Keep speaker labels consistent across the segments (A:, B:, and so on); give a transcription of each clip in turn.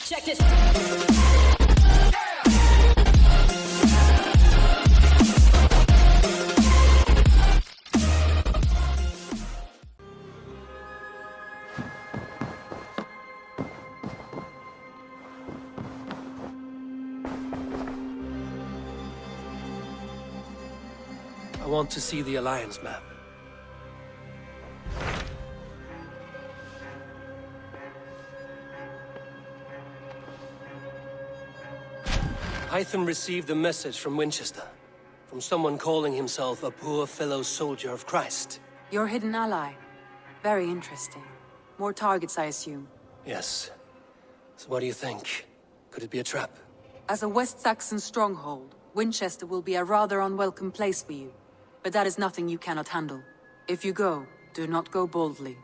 A: Check this.
B: I want to see the Alliance map. Python received a message from Winchester, from someone calling himself a poor fellow soldier of Christ.
C: Your hidden ally. Very interesting. More targets, I assume.
B: Yes. So what do you think? Could it be a trap?
C: As a West Saxon stronghold, Winchester will be a rather unwelcome place for you. But that is nothing you cannot handle. If you go, do not go boldly.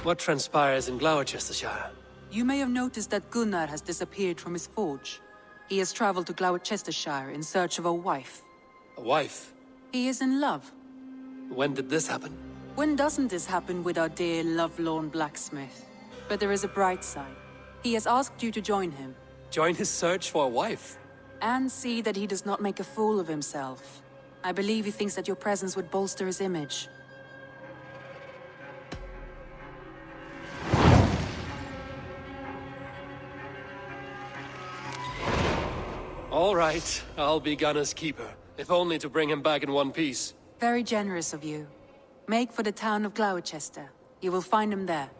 B: What transpires in Gloucestershire?
C: You may have noticed that Gunnar has disappeared from his forge. He has traveled to Gloucestershire in search of a wife.
B: A wife?
C: He is in love.
B: When did this happen?
C: When doesn't this happen with our dear lovelorn blacksmith? But there is a bright side. He has asked you to join him.
B: Join his search for a wife?
C: And see that he does not make a fool of himself. I believe he thinks that your presence would bolster his image.
B: All right, I'll be Gunner's keeper, if only to bring him back in one piece.
C: Very generous of you. Make for the town of Gloucester. You will find him there.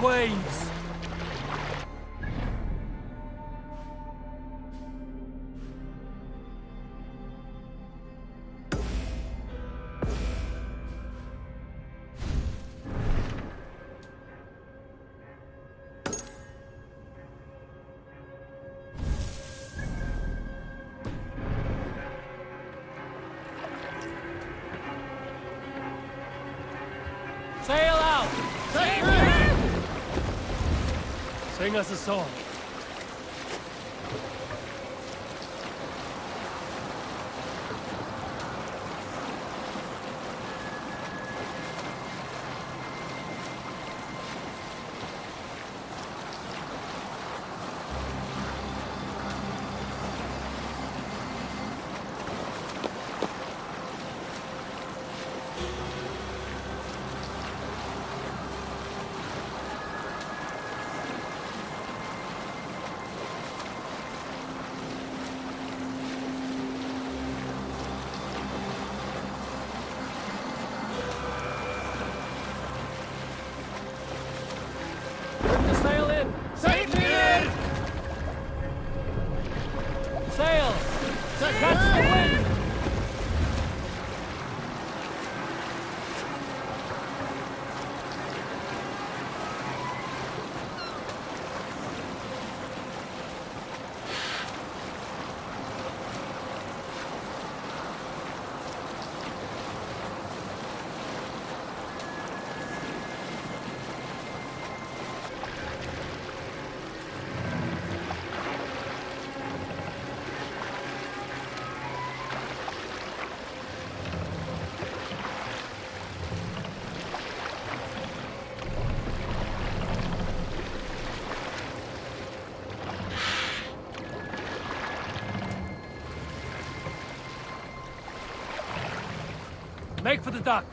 B: waves. Sail out! Sing us a song. Make for the dock.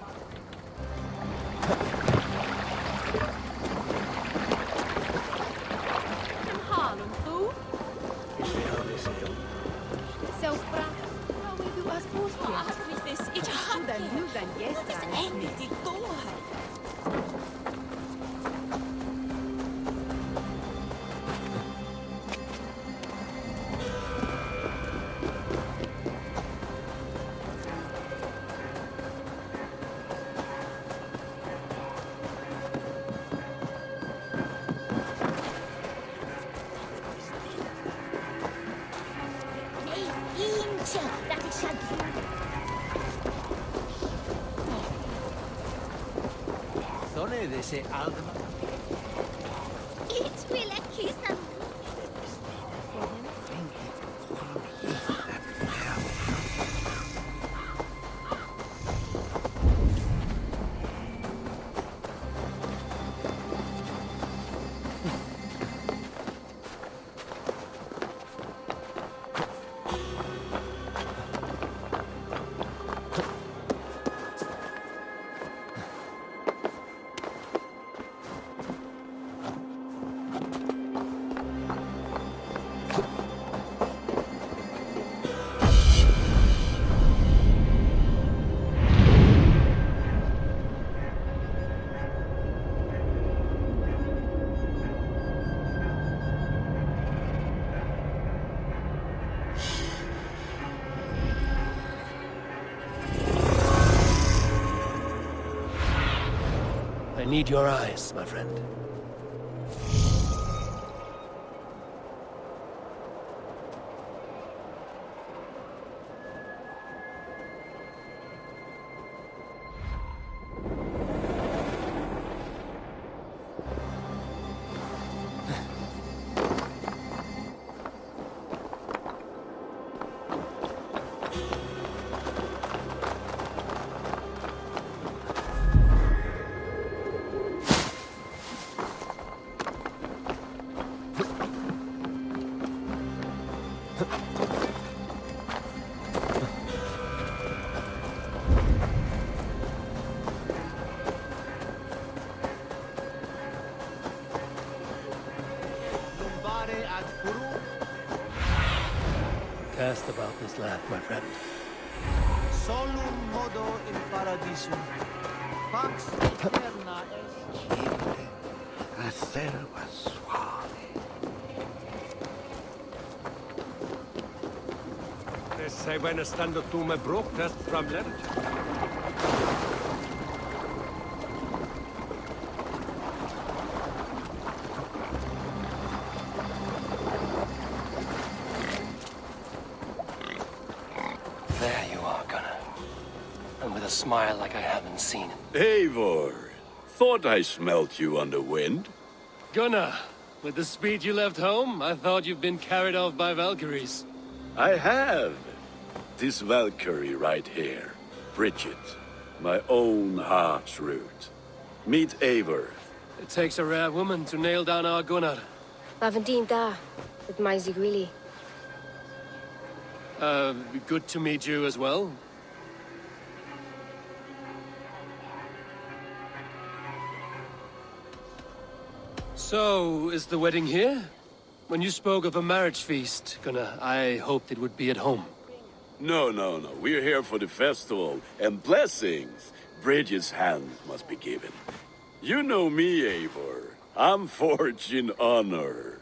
A: Ese alma.
D: Ich will ein Kissen. I need your eyes, my friend. Cast about this land, my friend.
A: Solum modo in paradisum. Pax eterna est.
E: Reserva suave.
D: They say when a stand up to my broke test from Leonard.
B: There you are, Gunnar. And with a smile like I haven't seen it.
E: Eivor, thought I smelt you on the wind.
D: Gunnar, with the speed you left home, I thought you'd been carried off by Valkyries.
E: I have. This Valkyrie right here, Bridget, my own heart's root. Meet Eivor.
D: It takes a rare woman to nail down our Gunnar.
F: Lavendine da, with Maisy Greeley.
D: Good to meet you as well. So, is the wedding here? When you spoke of a marriage feast, Gunnar, I hoped it would be at home.
E: No. We're here for the festival and blessings. Bridget's hand must be given. You know me, Eivor. I'm fortune honor.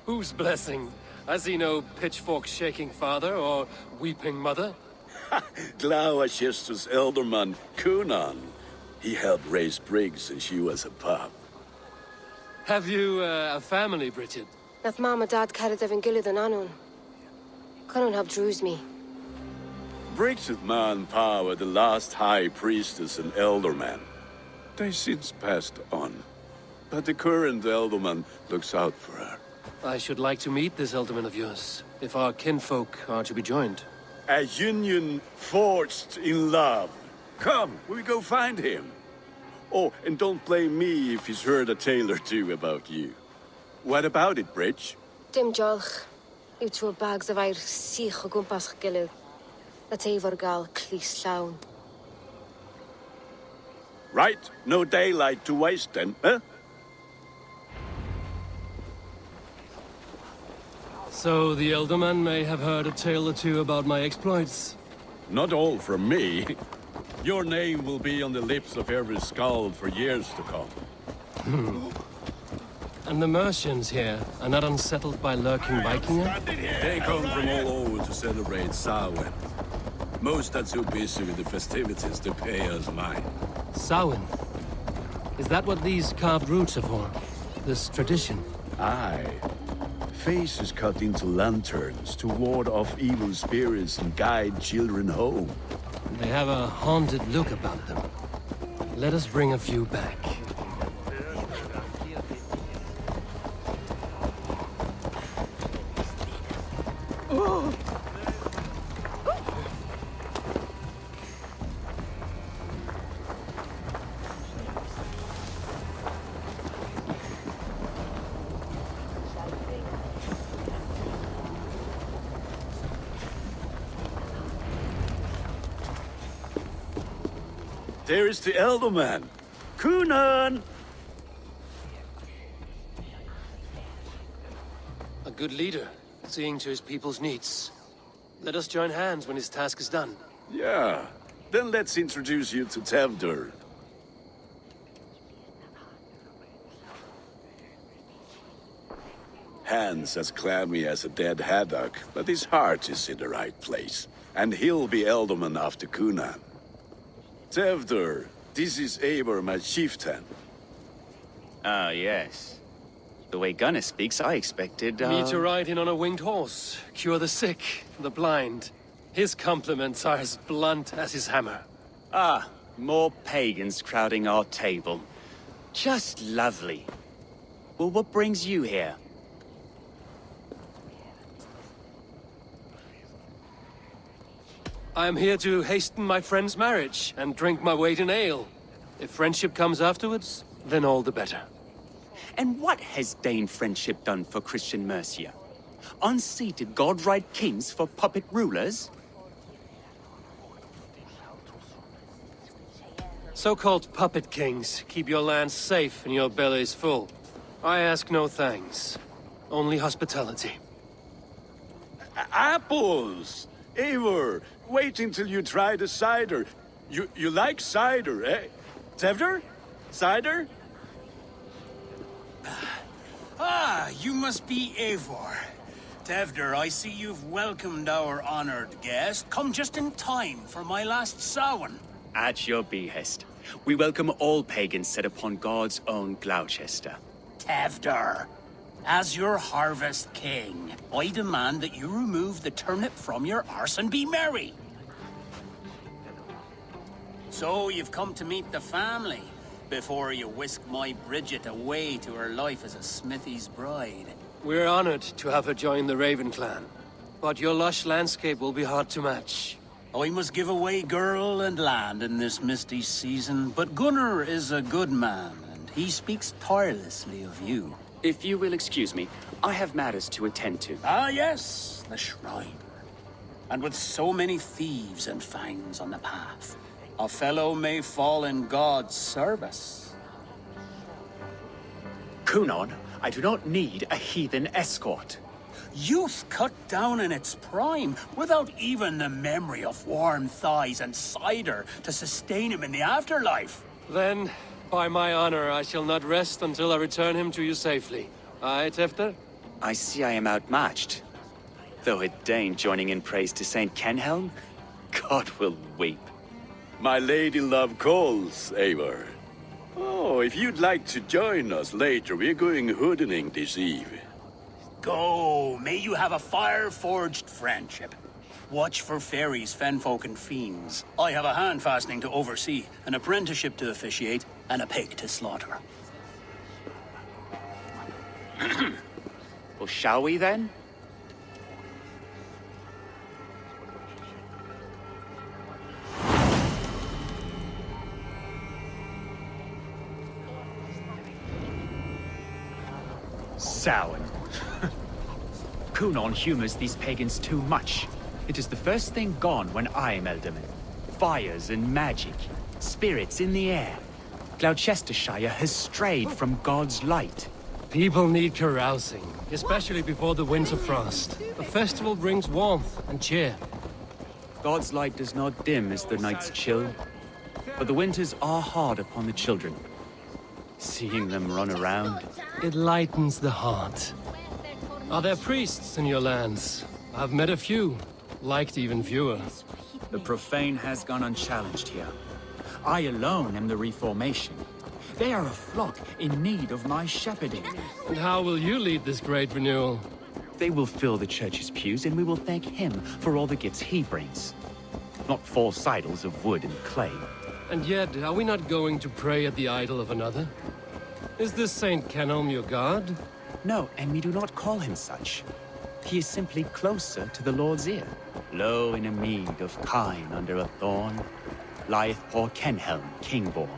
D: Whose blessing? I see no pitchfork-shaking father or weeping mother.
E: Glauacestus elderman, Kunan. He helped raise Briggs since she was a pup.
D: Have you a family, Bridget?
F: Nath Mom and Dad carried Evan Gillid and Anun. Connun helped druise me.
E: Briggs with Man Pa were the last high priestess and elderman. They since passed on. But the current elderman looks out for her.
D: I should like to meet this elderman of yours, if our kinfolk are to be joined.
E: A union forged in love. Come, we go find him. Oh, and don't blame me if he's heard a tale or two about you. What about it, Bridge?
F: Dim jolch. You two bags of air sich o gwmpas gilydd. Na Eivor gal clis llawn.
E: Right, no daylight to waste then, huh?
D: So the elderman may have heard a tale or two about my exploits.
E: Not all from me. Your name will be on the lips of every skald for years to come.
D: And the Mercians here are not unsettled by lurking Vikinger?
E: They come from all over to celebrate Samhain. Most are too busy with the festivities to pay us mind.
D: Samhain? Is that what these carved roots are for? This tradition?
E: Aye. Faces cut into lanterns to ward off evil spirits and guide children home.
D: They have a haunted look about them. Let us bring a few back.
E: There is the elderman. Kunan!
D: A good leader, seeing to his people's needs. Let us join hands when his task is done.
E: Yeah. Then let's introduce you to Tevdur. Hands as clammy as a dead haddock, but his heart is in the right place. And he'll be elderman after Kunan. Tevdur, this is Eivor, my chieftain.
G: Ah, yes. The way Gunnar speaks, I expected,
D: Me to ride in on a winged horse, cure the sick, the blind. His compliments are as blunt as his hammer.
G: Ah, more pagans crowding our table. Just lovely. Well, what brings you here?
D: I am here to hasten my friend's marriage and drink my weight in ale. If friendship comes afterwards, then all the better.
G: And what has Dane friendship done for Christian Mercia? Unseated godright kings for puppet rulers?
D: So-called puppet kings keep your lands safe and your bellies full. I ask no thanks, only hospitality.
E: Apples! Eivor, wait until you try the cider. You like cider, eh? Tevdur? Cider?
H: Ah, you must be Eivor. Tevder, I see you've welcomed our honored guest. Come just in time for my last Samhain.
G: At your behest. We welcome all pagans set upon God's own Gloucester.
H: Tevder, as your harvest king, I demand that you remove the turnip from your arse and be merry. So you've come to meet the family before you whisk my Bridget away to her life as a smithy's bride.
D: We're honored to have her join the Raven clan, but your lush landscape will be hard to match.
H: I must give away girl and land in this misty season, but Gunnar is a good man, and he speaks tirelessly of you.
G: If you will excuse me, I have matters to attend to.
H: Ah yes, the shrine. And with so many thieves and fangs on the path, a fellow may fall in God's service.
G: Kunon, I do not need a heathen escort.
H: Youth cut down in its prime, without even the memory of warm thighs and cider to sustain him in the afterlife.
D: Then, by my honor, I shall not rest until I return him to you safely. Aye, Tefter?
G: I see I am outmatched. Though a Dane joining in praise to Saint Kenhelm, God will weep.
E: My lady love calls, Eivor. Oh, if you'd like to join us later, we're going hoodening this eve.
H: Go, may you have a fire-forged friendship. Watch for fairies, fenfolk, and fiends. I have a hand fastening to oversee, an apprenticeship to officiate, and a pig to slaughter.
G: Well, shall we then?
I: Samhain. Kunon humors these pagans too much. It is the first thing gone when I am Elderman. Fires and magic, spirits in the air. Gloucestershire has strayed from God's light.
D: People need carousing, especially before the winter frost. The festival brings warmth and cheer.
G: God's light does not dim as the nights chill, but the winters are hard upon the children. Seeing them run around,
D: It lightens the heart. Are there priests in your lands? I've met a few, liked even fewer.
I: The profane has gone unchallenged here. I alone am the Reformation. They are a flock in need of my shepherding.
D: And how will you lead this great renewal?
G: they will fill the church's pews, and we will thank him for all the gifts he brings. Not false idols of wood and clay.
D: And yet, are we not going to pray at the idol of another? Is this Saint Kenhelm your god?
G: No, and we do not call him such. He is simply closer to the Lord's ear. Low in a mead of kine under a thorn, lieth poor Kenhelm, king-born.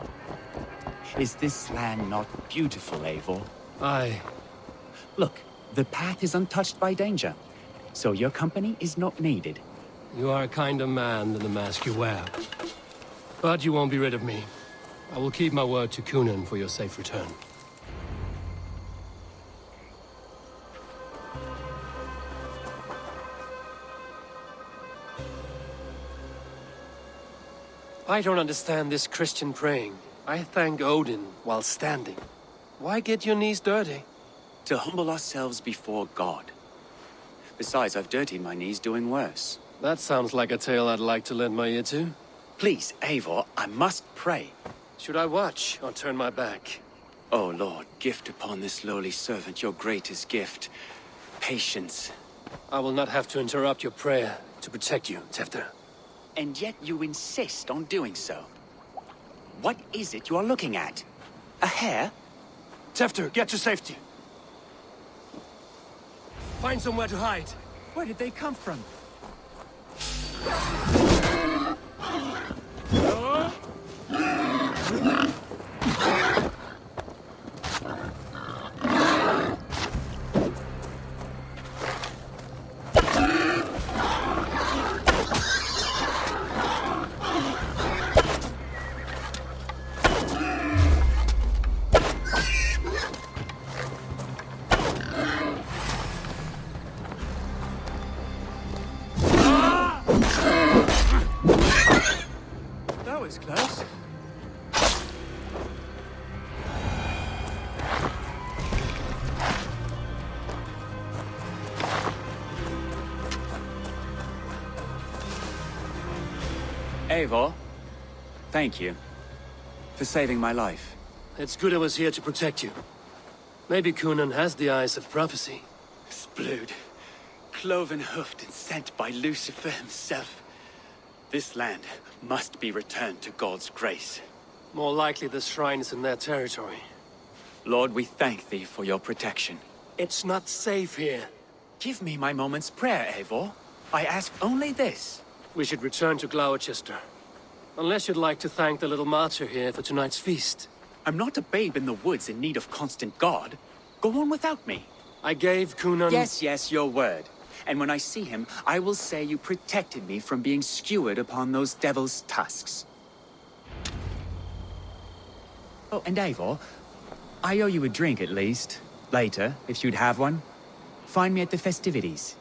G: Is this land not beautiful, Eivor?
D: Aye.
G: Look, the path is untouched by danger, so your company is not needed.
D: You are a kinder man than the mask you wear. But you won't be rid of me. I will keep my word to Kunan for your safe return. I don't understand this Christian praying. I thank Odin while standing. Why get your knees dirty?
G: To humble ourselves before God. Besides, I've dirtied my knees doing worse.
D: That sounds like a tale I'd like to lend my ear to.
G: Please, Eivor, I must pray.
D: Should I watch or turn my back?
G: Oh Lord, gift upon this lowly servant your greatest gift. Patience.
D: I will not have to interrupt your prayer to protect you, Tefter.
G: And yet you insist on doing so. What is it you are looking at? A hare?
D: Tefter, get to safety. Find somewhere to hide.
I: Where did they come from? That was close.
G: Eivor, thank you for saving my life.
B: It's good I was here to protect you. Maybe Kunan has the eyes of prophecy.
G: Splood, cloven-hoofed and sent by Lucifer himself. This land must be returned to God's grace.
B: More likely the shrine is in their territory.
G: Lord, we thank thee for your protection.
B: It's not safe here.
G: Give me my moment's prayer, Eivor. I ask only this.
B: We should return to Gloucester. Unless you'd like to thank the little martyr here for tonight's feast.
G: I'm not a babe in the woods in need of constant guard. Go on without me.
B: I gave Kunan...
G: Yes, your word. And when I see him, I will say you protected me from being skewered upon those devil's tusks. Oh, and Eivor, I owe you a drink at least. Later, if you'd have one. Find me at the festivities.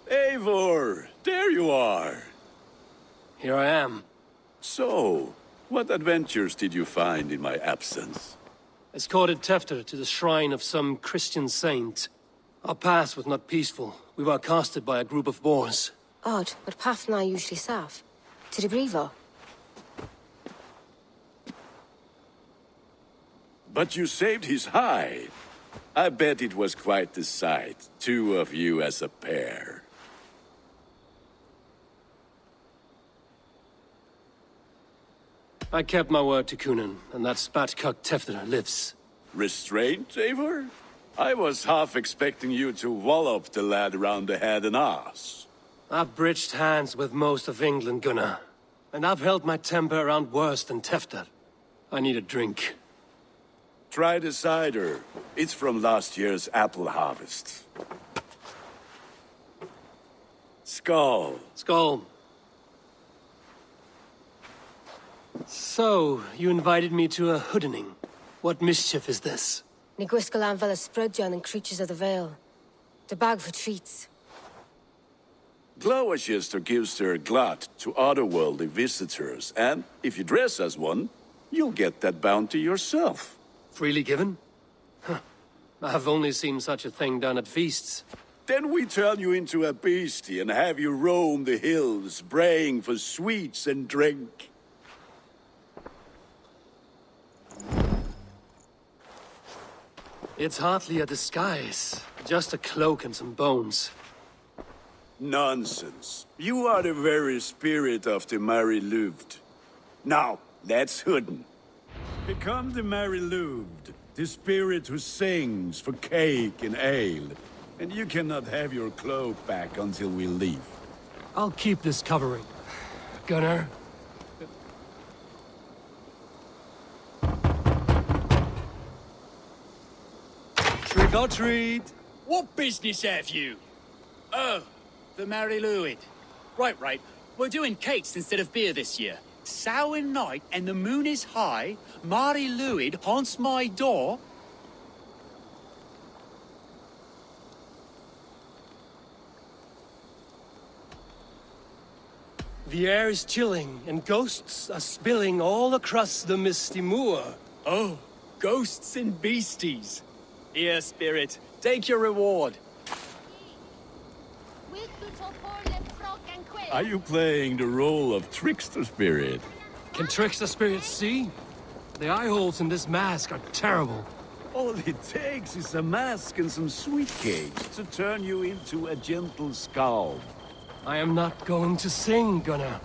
E: Eivor, there you are.
B: Here I am.
E: So, what adventures did you find in my absence?
B: Escorted Tefter to the shrine of some Christian saint. Our path was not peaceful. We were accosted by a group of boars.
F: Odd, but path na usually safe. To the Brevo.
E: But you saved his hide. I bet it was quite the sight, two of you as a pair.
B: I kept my word to Kunan, and that spatcock Tefter lives.
E: Restraint, Eivor? I was half expecting you to wallop the lad around the head and ass.
B: I've bridged hands with most of England, Gunnar. And I've held my temper around worse than Tefter. I need a drink.
E: Try the cider. It's from last year's apple harvest. Skull.
B: Skull. So, you invited me to a hoodening. What mischief is this?
F: Ni G.SKILL an Vela Sprudjan and Creatures of the Vale. The bag for treats.
E: Gloucester gives their glut to otherworldly visitors, and if you dress as one, you'll get that bounty yourself.
B: Freely given? Huh. I've only seen such a thing done at feasts.
E: Then we turn you into a beastie and have you roam the hills, braying for sweets and drink.
B: It's hardly a disguise. Just a cloak and some bones.
E: Nonsense. You are the very spirit of the Mary-Louved. Now, let's hooden. Become the Mary-Louved, the spirit who sings for cake and ale. And you cannot have your cloak back until we leave.
B: I'll keep this covering. Gunnar? Trick or treat!
I: What business have you? Oh, the Mary Louid. Right. We're doing cakes instead of beer this year. Samhain night and the moon is high. Mary Louid haunts my door.
B: The air is chilling, and ghosts are spilling all across the misty moor.
I: Oh, ghosts and beasties. Here, spirit, take your reward.
E: Are you playing the role of trickster spirit?
B: Can trickster spirits see? The eye holes in this mask are terrible.
E: All it takes is a mask and some sweet cakes to turn you into a gentle skull.
B: I am not going to sing, Gunnar.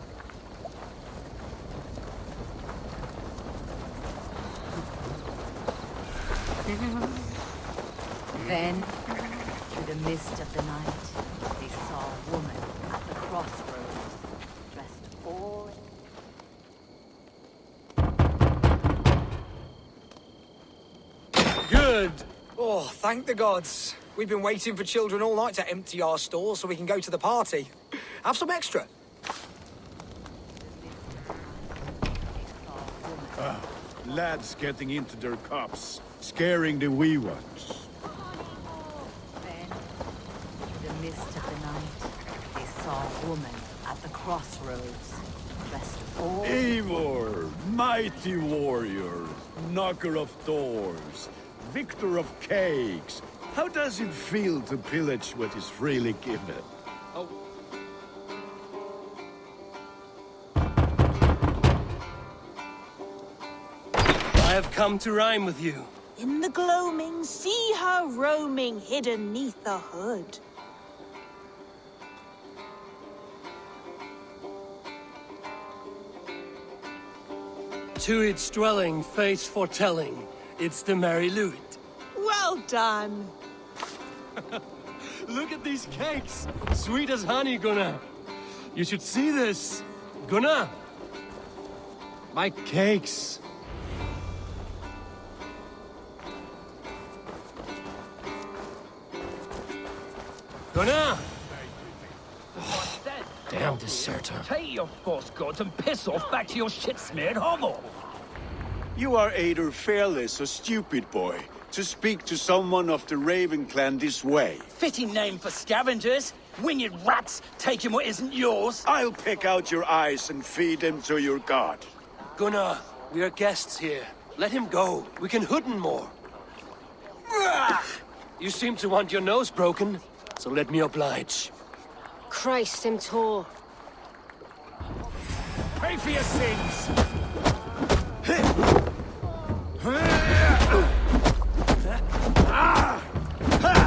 J: Then, through the mist of the night, they saw a woman at the crossroads, dressed all
B: Good!
K: Oh, thank the gods. We've been waiting for children all night to empty our stores so we can go to the party. Have some extra.
E: Lads getting into their cups, scaring the wee ones.
J: Then, through the mist of the night, they saw a woman at the crossroads, rest of all.
E: Eivor, mighty warrior, knocker of doors, victor of cakes. How does it feel to pillage what is freely given?
B: Oh. I have come to rhyme with you.
L: In the gloaming, see her roaming hidden neath the hood.
B: To its dwelling, fate's foretelling, it's the Merry Louis.
L: Well done.
D: Look at these cakes! Sweet as honey, Gunnar! You should see this! Gunnar! My cakes! Gunnar!
B: Damn deserter.
H: Take your false gods and piss off back to your shit-smeared hovel.
E: You are either fearless or stupid, boy, to speak to someone of the Raven clan this way.
H: Fitting name for scavengers. Winged rats taking what isn't yours.
E: I'll pick out your eyes and feed them to your god.
B: Gunnar, we are guests here. Let him go. We can hood him more. You seem to want your nose broken, so let me oblige.
F: Christ him tall.
H: Pay for your sins.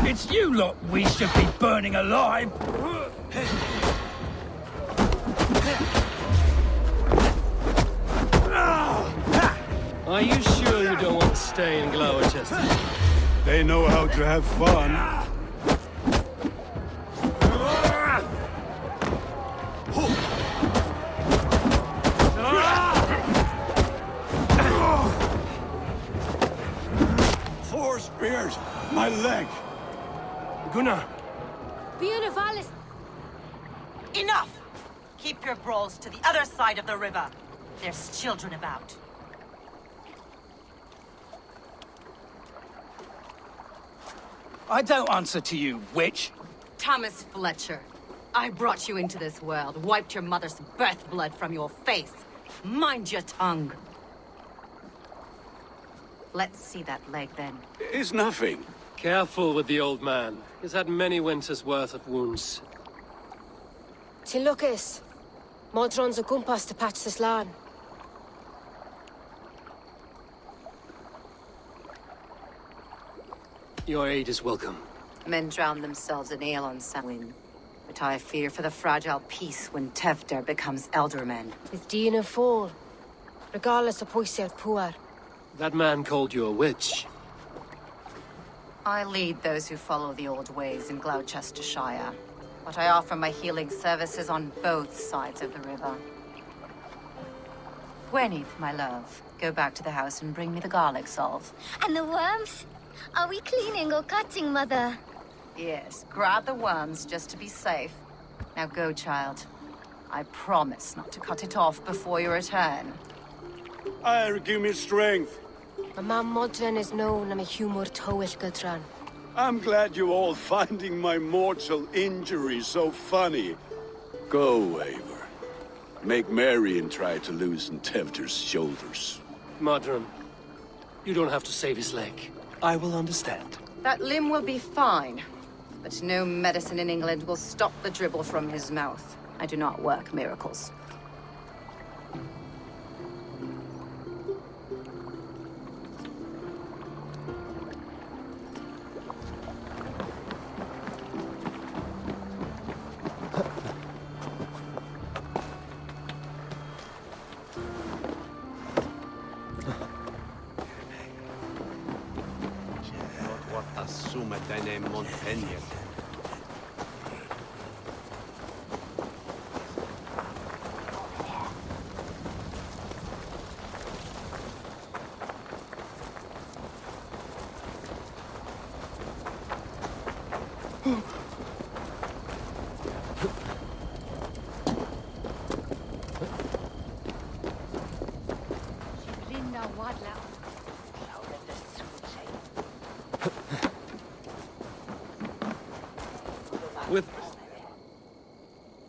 H: It's you lot we should be burning alive.
D: Are you sure you don't want to stay in Gloucester?
E: They know how to have fun. Four spears! My leg!
B: Gunnar!
F: Beautiful.
J: Enough! Keep your brawls to the other side of the river. There's children about.
H: I don't answer to you, witch.
C: Thomas Fletcher, I brought you into this world, wiped your mother's birth blood from your face. Mind your tongue. Let's see that leg, then.
E: It's nothing.
D: Careful with the old man. He's had many winters' worth of wounds.
F: Till Lucas. Modron's a gumpas to patch this land.
B: Your aid is welcome.
C: Men drown themselves in ale on Samhain. But I fear for the fragile peace when Tevder becomes eldermen.
F: With Dean and fall. Regardless of poiser poor.
B: That man called you a witch.
C: I lead those who follow the old ways in Gloucestershire. But I offer my healing services on both sides of the river. Gweneth, my love, go back to the house and bring me the garlic salt.
M: And the worms? Are we cleaning or cutting, Mother?
C: Yes, grab the worms just to be safe. Now go, child. I promise not to cut it off before you return.
E: I'll give me strength.
F: My mam Modron is known I'm a humor towish gudran.
E: I'm glad you all finding my mortal injury so funny. Go, Eivor. Make merry and try to loosen Tevder's shoulders.
B: Modron, you don't have to save his leg. I will understand.
C: That limb will be fine. But no medicine in England will stop the dribble from his mouth. I do not work miracles.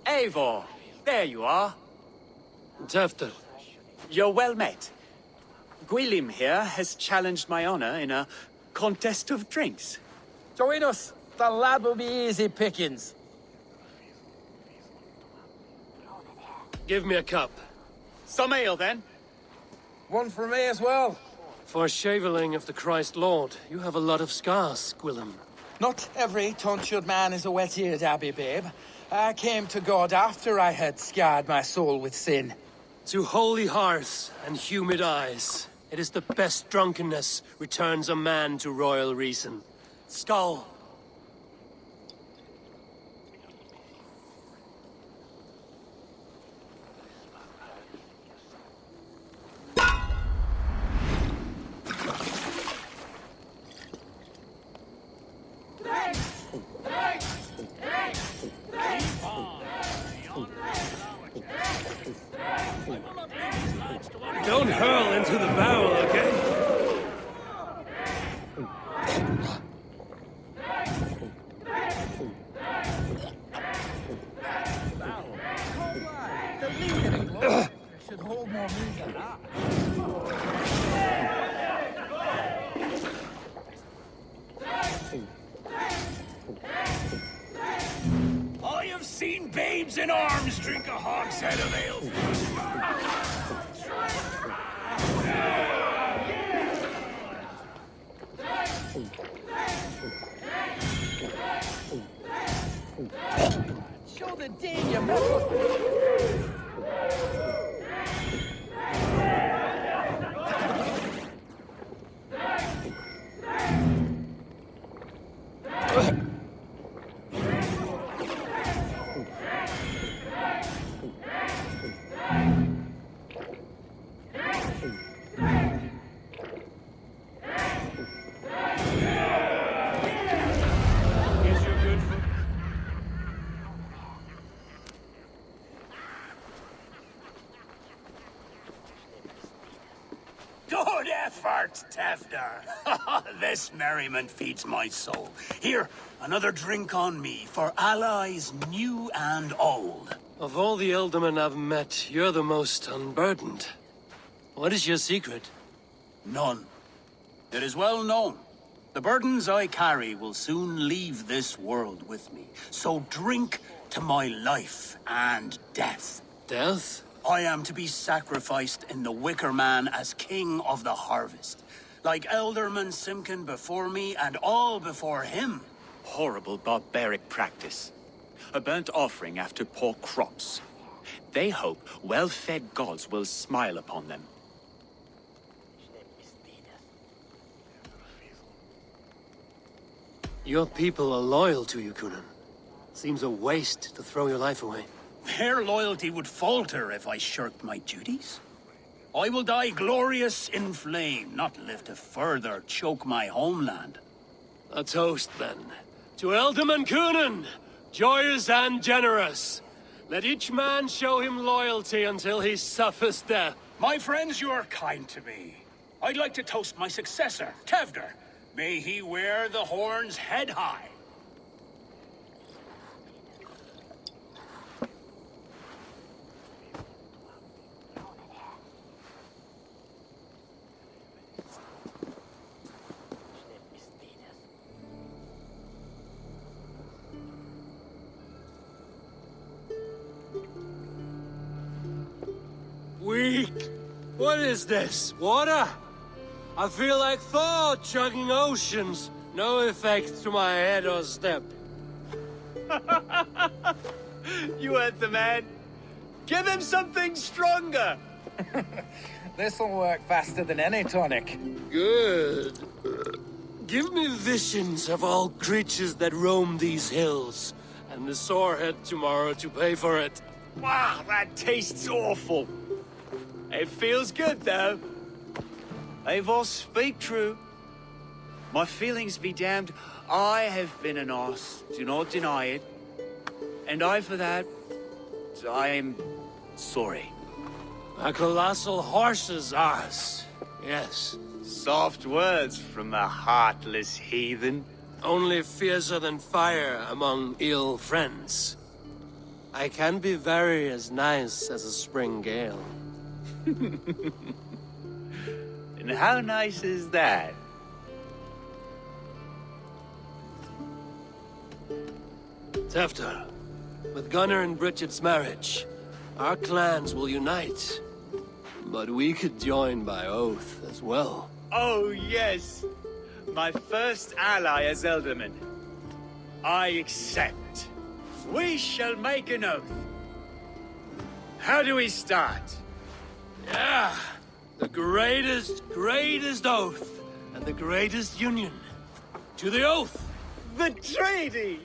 I: Eivor, there you are.
B: Tefter.
G: You're well met. Gwilym here has challenged my honor in a contest of drinks.
N: Join us. The lad will be easy pickings.
B: Give me a cup.
G: Some ale, then.
N: One for me as well.
B: For shaveling of the Christ Lord, you have a lot of scars, Gwilym.
N: Not every tonsured man is a wet-eared abbey, babe. I came to God after I had scarred my soul with sin.
B: To holy hearts and humid eyes, it is the best drunkenness returns a man to royal reason. Skull. Don't hurl into the barrel, okay?
N: Should hold more meat than that.
H: I have seen babes in arms drink a hogshead of ale.
N: Show the dame you mess
H: Good effort, Tefter. This merriment feeds my soul. Here, another drink on me for allies new and old.
B: Of all the Ealdormen I've met, you're the most unburdened. What is your secret?
H: None. It is well known. The burdens I carry will soon leave this world with me. So drink to my life and death.
B: Death?
H: I am to be sacrificed in the Wicker Man as king of the harvest. Like Elderman Simkin before me and all before him.
G: Horrible barbaric practice. A burnt offering after poor crops. They hope well-fed gods will smile upon them.
B: Your people are loyal to you, Kunan. Seems a waste to throw your life away.
H: Their loyalty would falter if I shirked my duties. I will die glorious in flame, not live to further choke my homeland.
B: A toast, then. To Ealdorman Kunan, joyous and generous. Let each man show him loyalty until he suffers death.
H: My friends, you are kind to me. I'd like to toast my successor, Tefter. May he wear the horns head high.
B: Weak. What is this? Water? I feel like Thor chugging oceans. No effect to my head or step.
G: You heard the man. Give him something stronger.
N: This'll work faster than any tonic.
B: Good. Give me visions of all creatures that roam these hills, and the sorehead tomorrow to pay for it.
G: Wow, that tastes awful. It feels good, though. Eivor, speak true. My feelings be damned. I have been an arse, do not deny it. And I, for that, I am sorry.
B: A colossal horse's arse, yes.
G: Soft words from a heartless heathen.
B: Only fiercer than fire among ill friends. I can be very as nice as a spring gale.
G: And how nice is that?
B: Tefter, with Gunnar and Bridget's marriage, our clans will unite. But we could join by oath as well.
G: Oh, yes. My first ally as Elderman. I accept. We shall make an oath. How do we start?
B: Yeah! The greatest oath, and the greatest union. To the oath!
G: The treaty!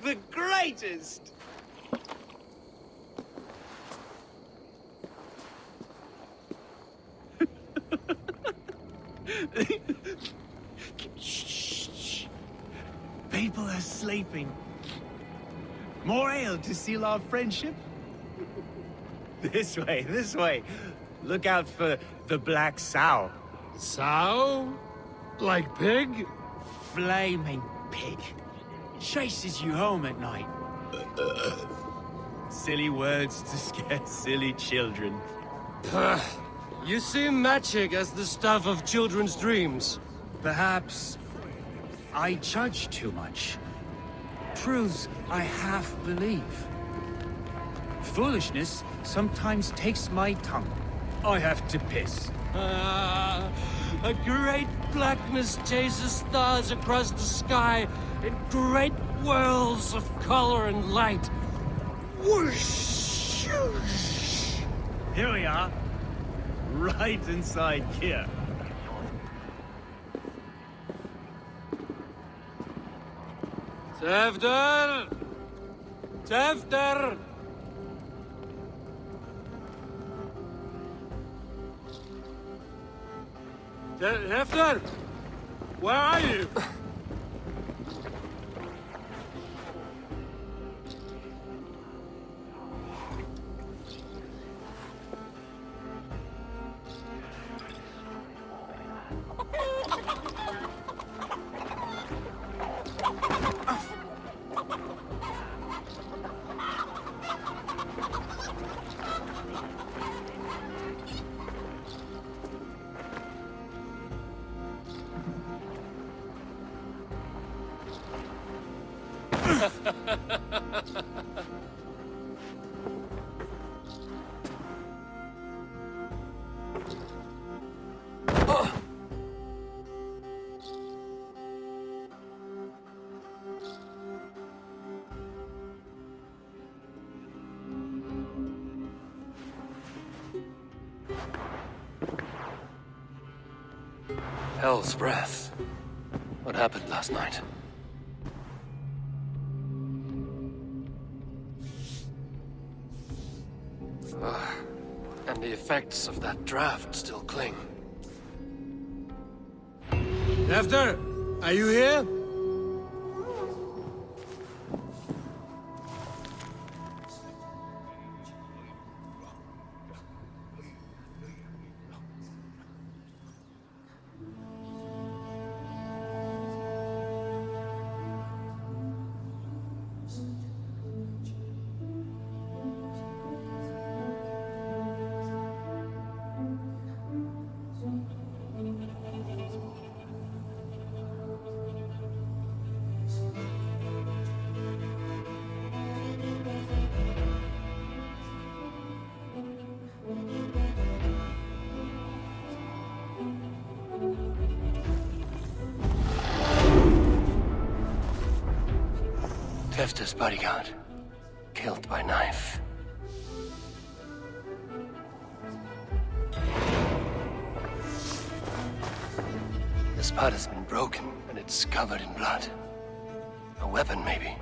G: The greatest! Shh. People are sleeping. More ale to seal our friendship? This way. Look out for the black sow.
B: Sow? Like pig?
G: Flaming pig. Chases you home at night. Silly words to scare silly children.
B: You see magic as the stuff of children's dreams.
G: Perhaps I judge too much. Truths I half believe. Foolishness sometimes takes my tongue. I have to piss.
B: A great blackness chases stars across the sky in great whirls of color and light. Whoosh!
G: Here we are. Right inside here.
B: Tefter! Tefter! Tefter! Where are you? Hell's breath. What happened last night? And the effects of that draft still cling. Tefter, are you here? Tefter's bodyguard, killed by knife. The spot has been broken, and it's covered in blood. A weapon, maybe.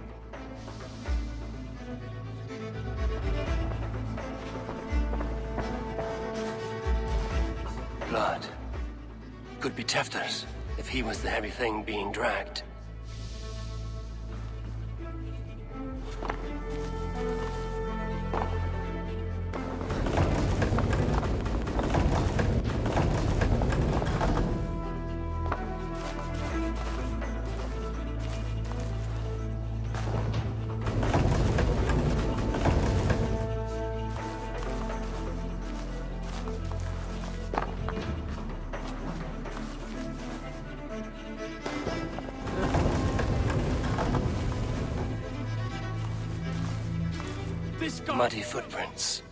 B: Blood. Could be Tefter's, if he was the heavy thing being dragged. Muddy footprints.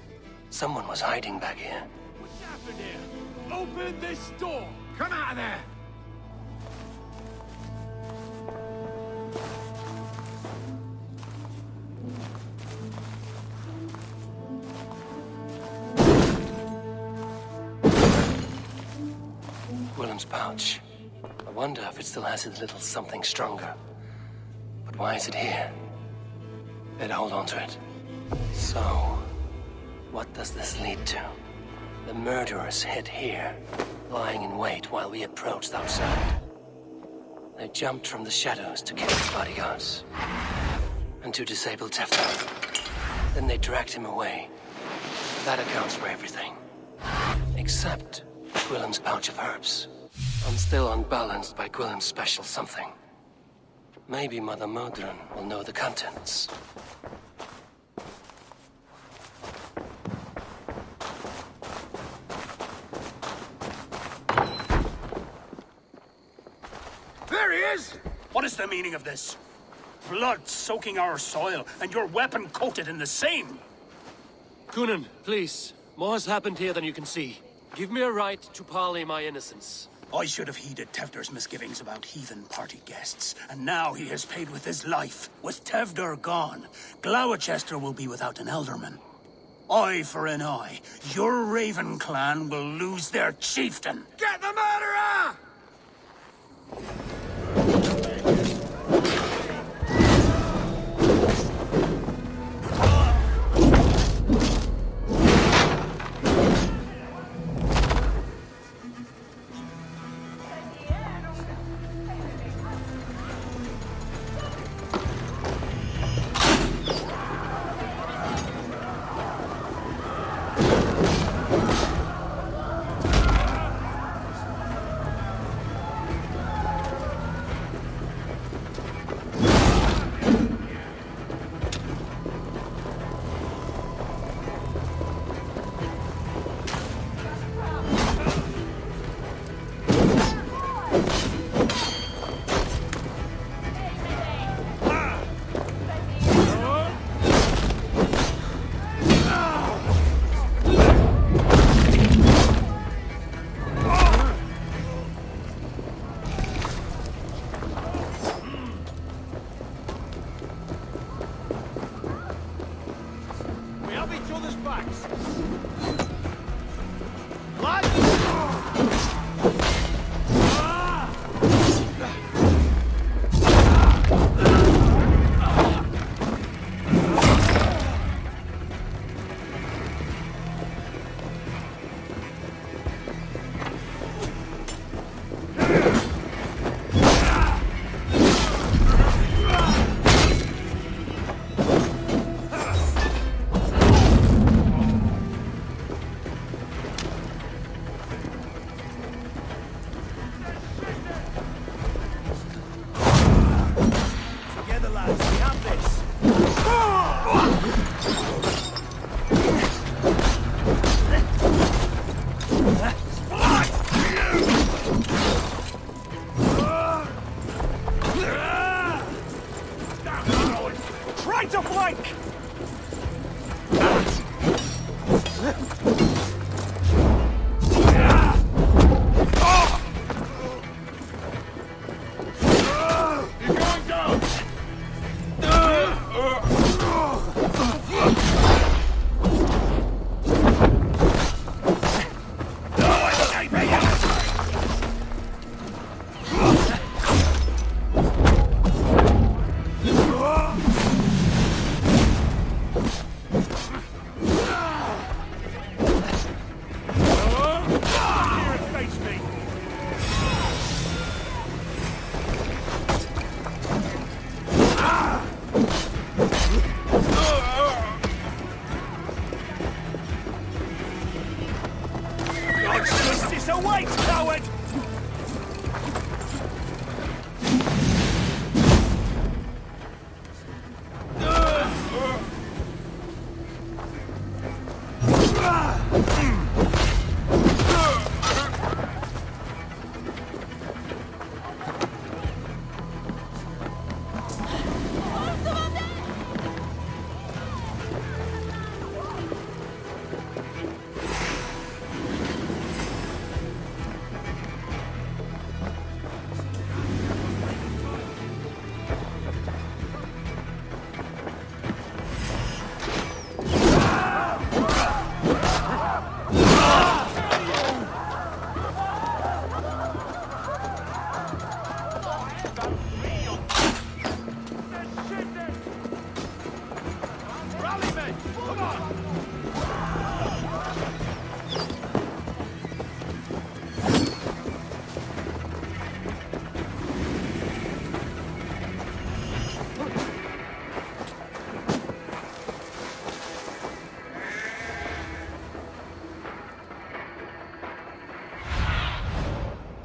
B: Someone was hiding back here.
D: What's happened here? Open this door! Come out of there!
B: Willem's pouch. I wonder if it still has its little something stronger. But why is it here? Better hold on to it. So, what does this lead to? The murderers hid here, lying in wait while we approached outside. They jumped from the shadows to kill his bodyguards. And to disable Tefter. Then they dragged him away. That accounts for everything. Except Gwillem's pouch of herbs. I'm still unbalanced by Gwillem's special something. Maybe Mother Modron will know the contents.
H: There he is! What is the meaning of this? Blood soaking our soil, and your weapon coated in the same!
D: Kunan, please. More has happened here than you can see. Give me a right to parley my innocence.
H: I should have heeded Tevder's misgivings about heathen party guests, and now he has paid with his life. With Tevder gone, Gloucester will be without an elderman. Eye for an eye. Your Raven clan will lose their chieftain.
K: Get the murderer!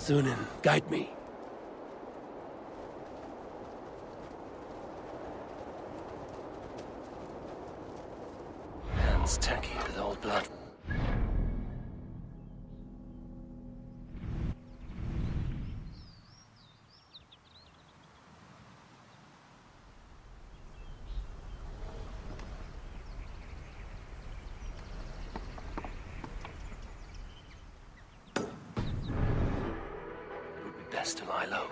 B: Sunan, guide me. Hands tacky with old blood. Best to lie low.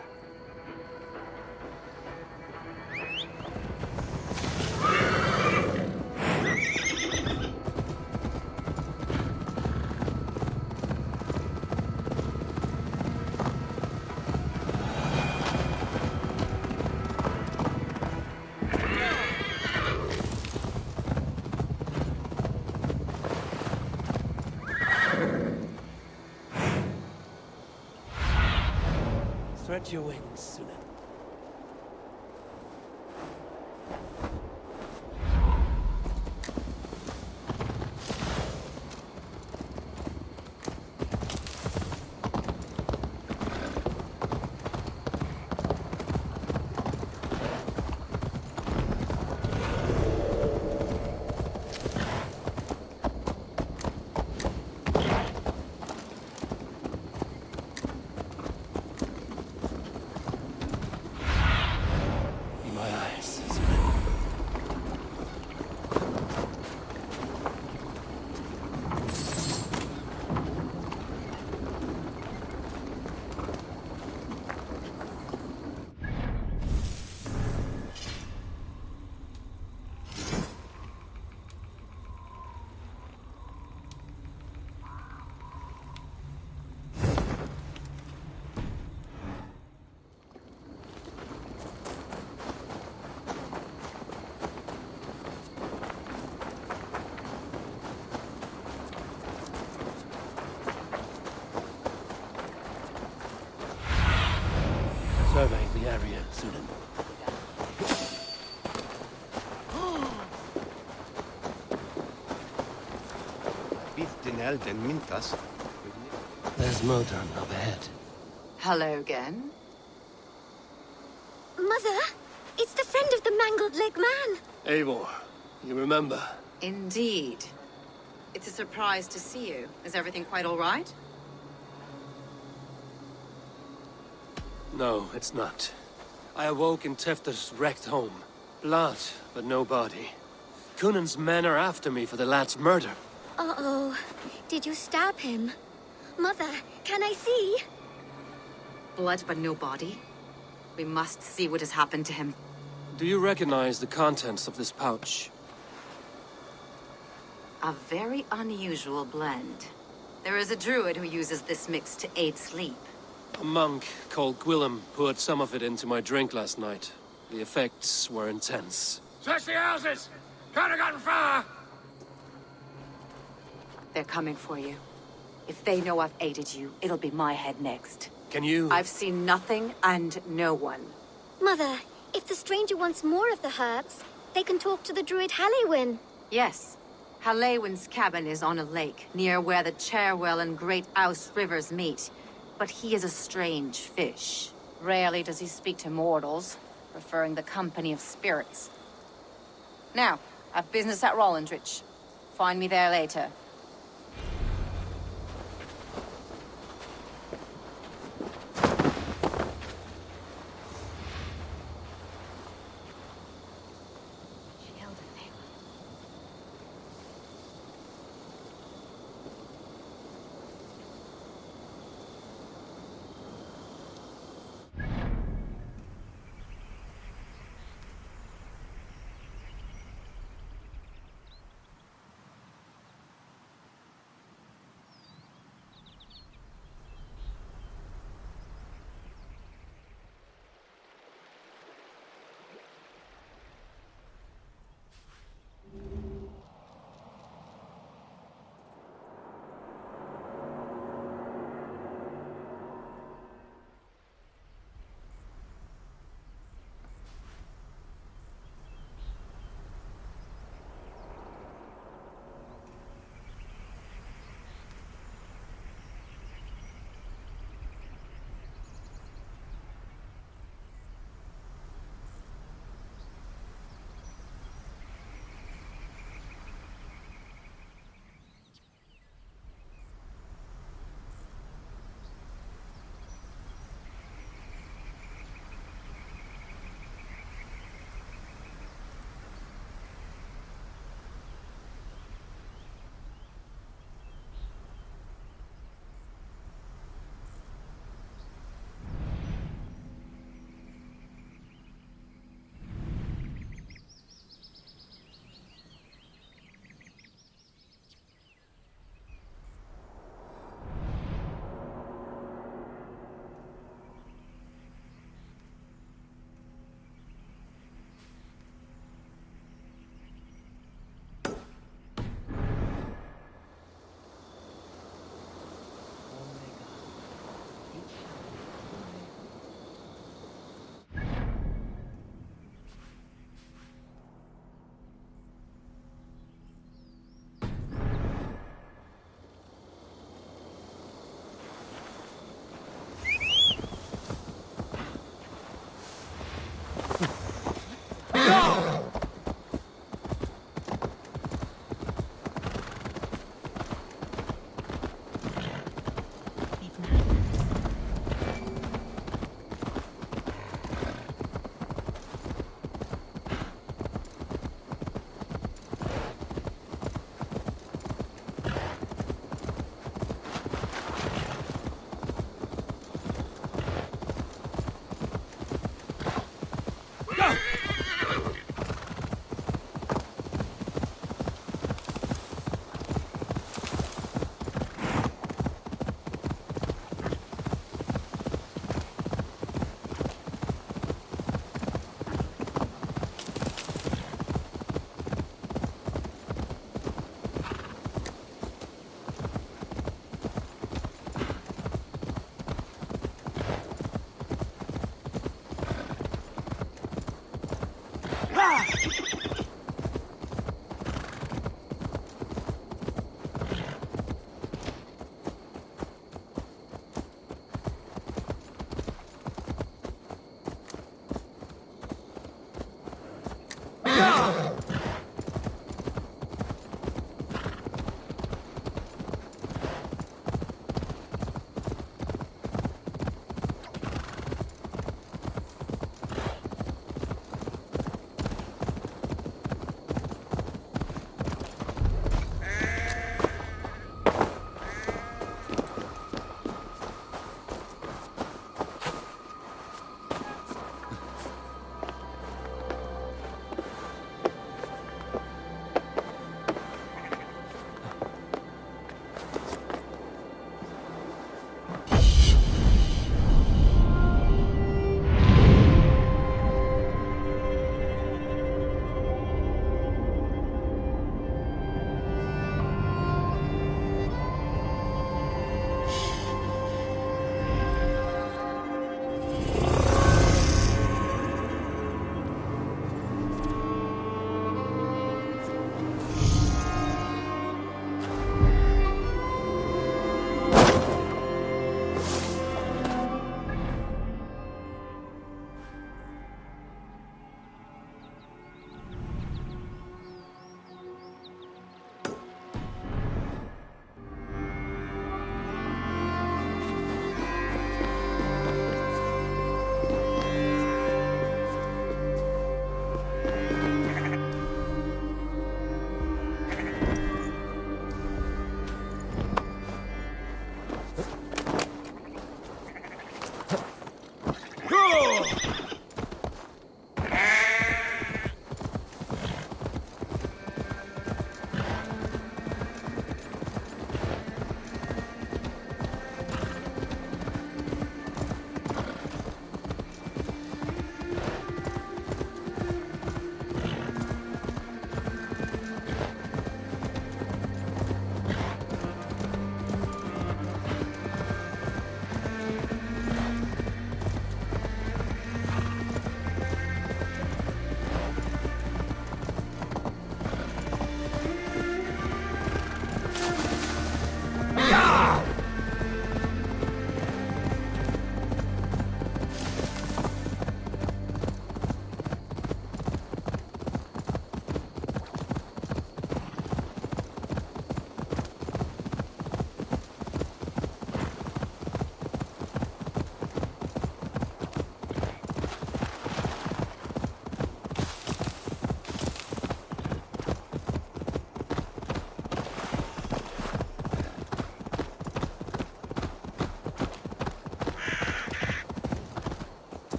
B: Spread your wings, Sunan. Survey the area, Sunan. There's Modan up ahead.
J: Hello again.
M: Mother, it's the friend of the mangled leg man.
B: Eivor, you remember?
J: Indeed. It's a surprise to see you. Is everything quite all right?
B: No, it's not. I awoke in Tefter's wrecked home. Blood, but no body. Cunan's men are after me for the lad's murder.
M: Uh-oh. Did you stab him? Mother, can I see?
J: Blood but no body? We must see what has happened to him.
B: Do you recognize the contents of this pouch?
J: A very unusual blend. There is a druid who uses this mix to aid sleep.
B: A monk called Gwillem poured some of it into my drink last night. The effects were intense.
O: Search the houses! Could have gotten far!
J: They're coming for you. If they know I've aided you, it'll be my head next.
B: Can you...
J: I've seen nothing and no one.
M: Mother, if the stranger wants more of the herbs, they can talk to the druid Halewyn.
J: Yes. Halewyn's cabin is on a lake, near where the Cherwell and Great Ouse rivers meet. But he is a strange fish. Rarely does he speak to mortals, preferring the company of spirits. Now, I've business at Rollindrich. Find me there later.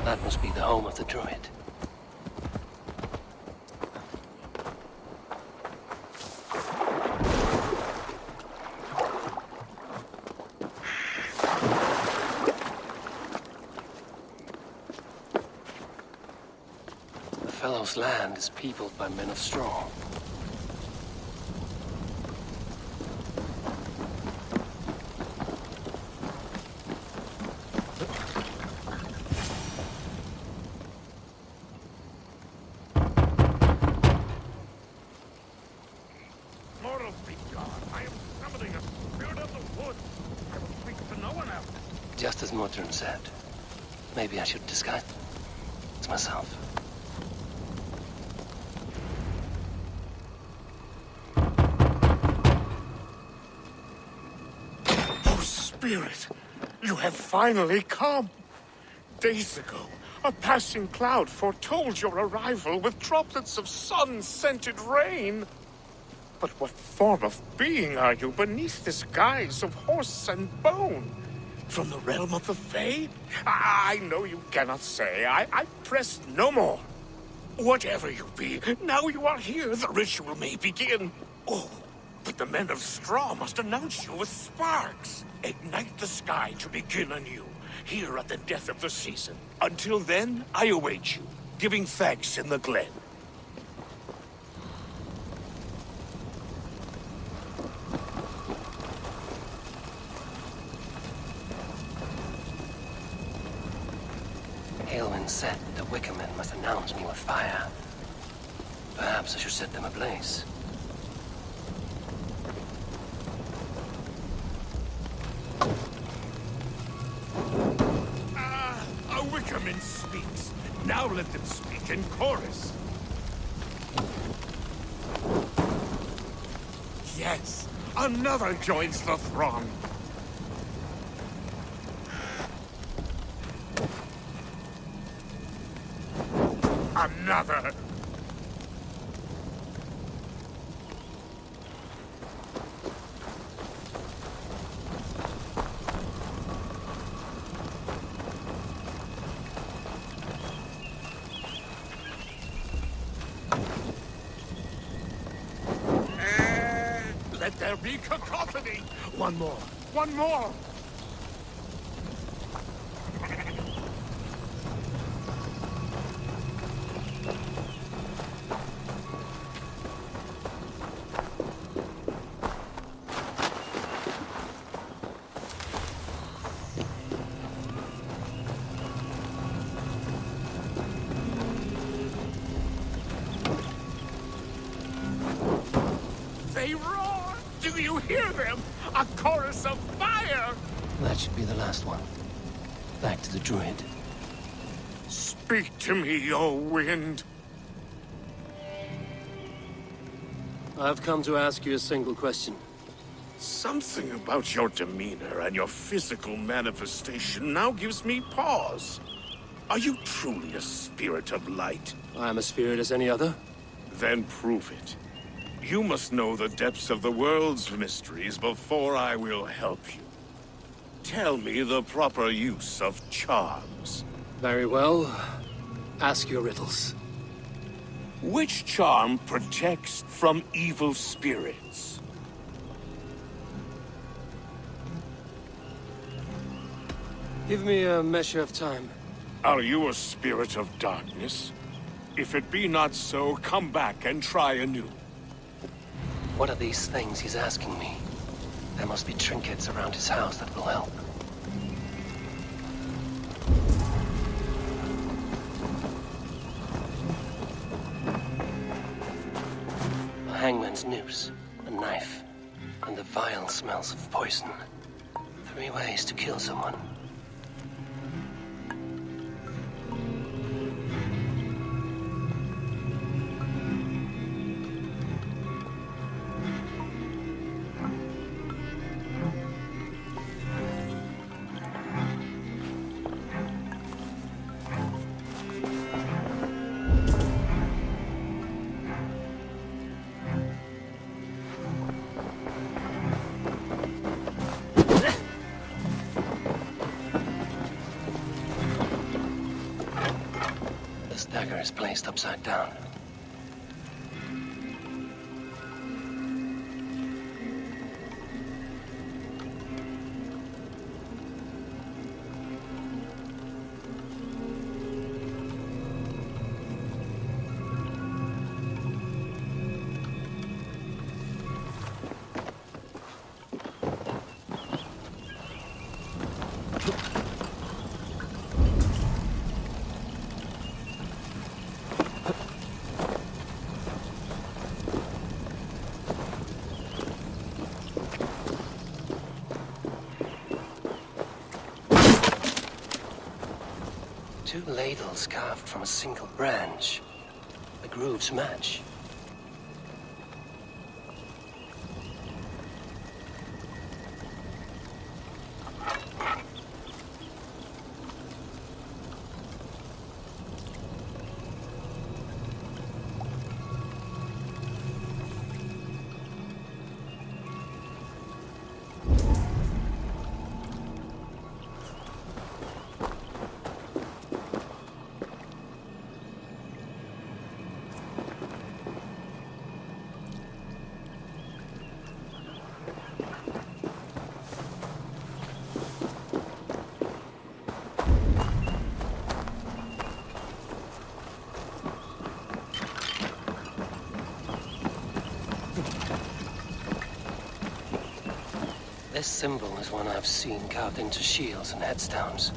B: That must be the home of the druid. The fellow's land is peopled by men of straw. Just as Modron said. Maybe I should disguise myself.
O: Oh, Spirit, you have finally come. Days ago, a passing cloud foretold your arrival with droplets of sun-scented rain. But what form of being are you beneath this guise of horse and bone? From the realm of the Fae? I know you cannot say. I press no more. Whatever you be, now you are here, the ritual may begin. Oh, but the men of straw must announce you with sparks. Ignite the sky to begin anew, here at the death of the season. Until then, I await you, giving thanks in the glen.
B: Aelwyn said the Wickermen must announce me with fire. Perhaps I should set them ablaze.
O: A Wickerman speaks. Now let them speak in chorus. Yes, another joins the throng. Another. Let there be cacophony. One more. One more. They roar! Do you hear them? A chorus of fire!
B: That should be the last one. Back to the druid.
O: Speak to me, O wind.
D: I've come to ask you a single question.
O: Something about your demeanor and your physical manifestation now gives me pause. Are you truly a spirit of light?
D: I am a spirit as any other.
O: Then prove it. You must know the depths of the world's mysteries before I will help you. Tell me the proper use of charms.
D: Very well. Ask your riddles.
O: Which charm protects from evil spirits?
D: Give me a measure of time.
O: Are you a spirit of darkness? If it be not so, come back and try anew.
B: What are these things he's asking me? There must be trinkets around his house that will help. A hangman's noose, a knife, and the vile smells of poison. 3 ways to kill someone. dagger is placed upside down. Two ladles carved from a single branch. The grooves match. This symbol is one I've seen carved into shields and headstones.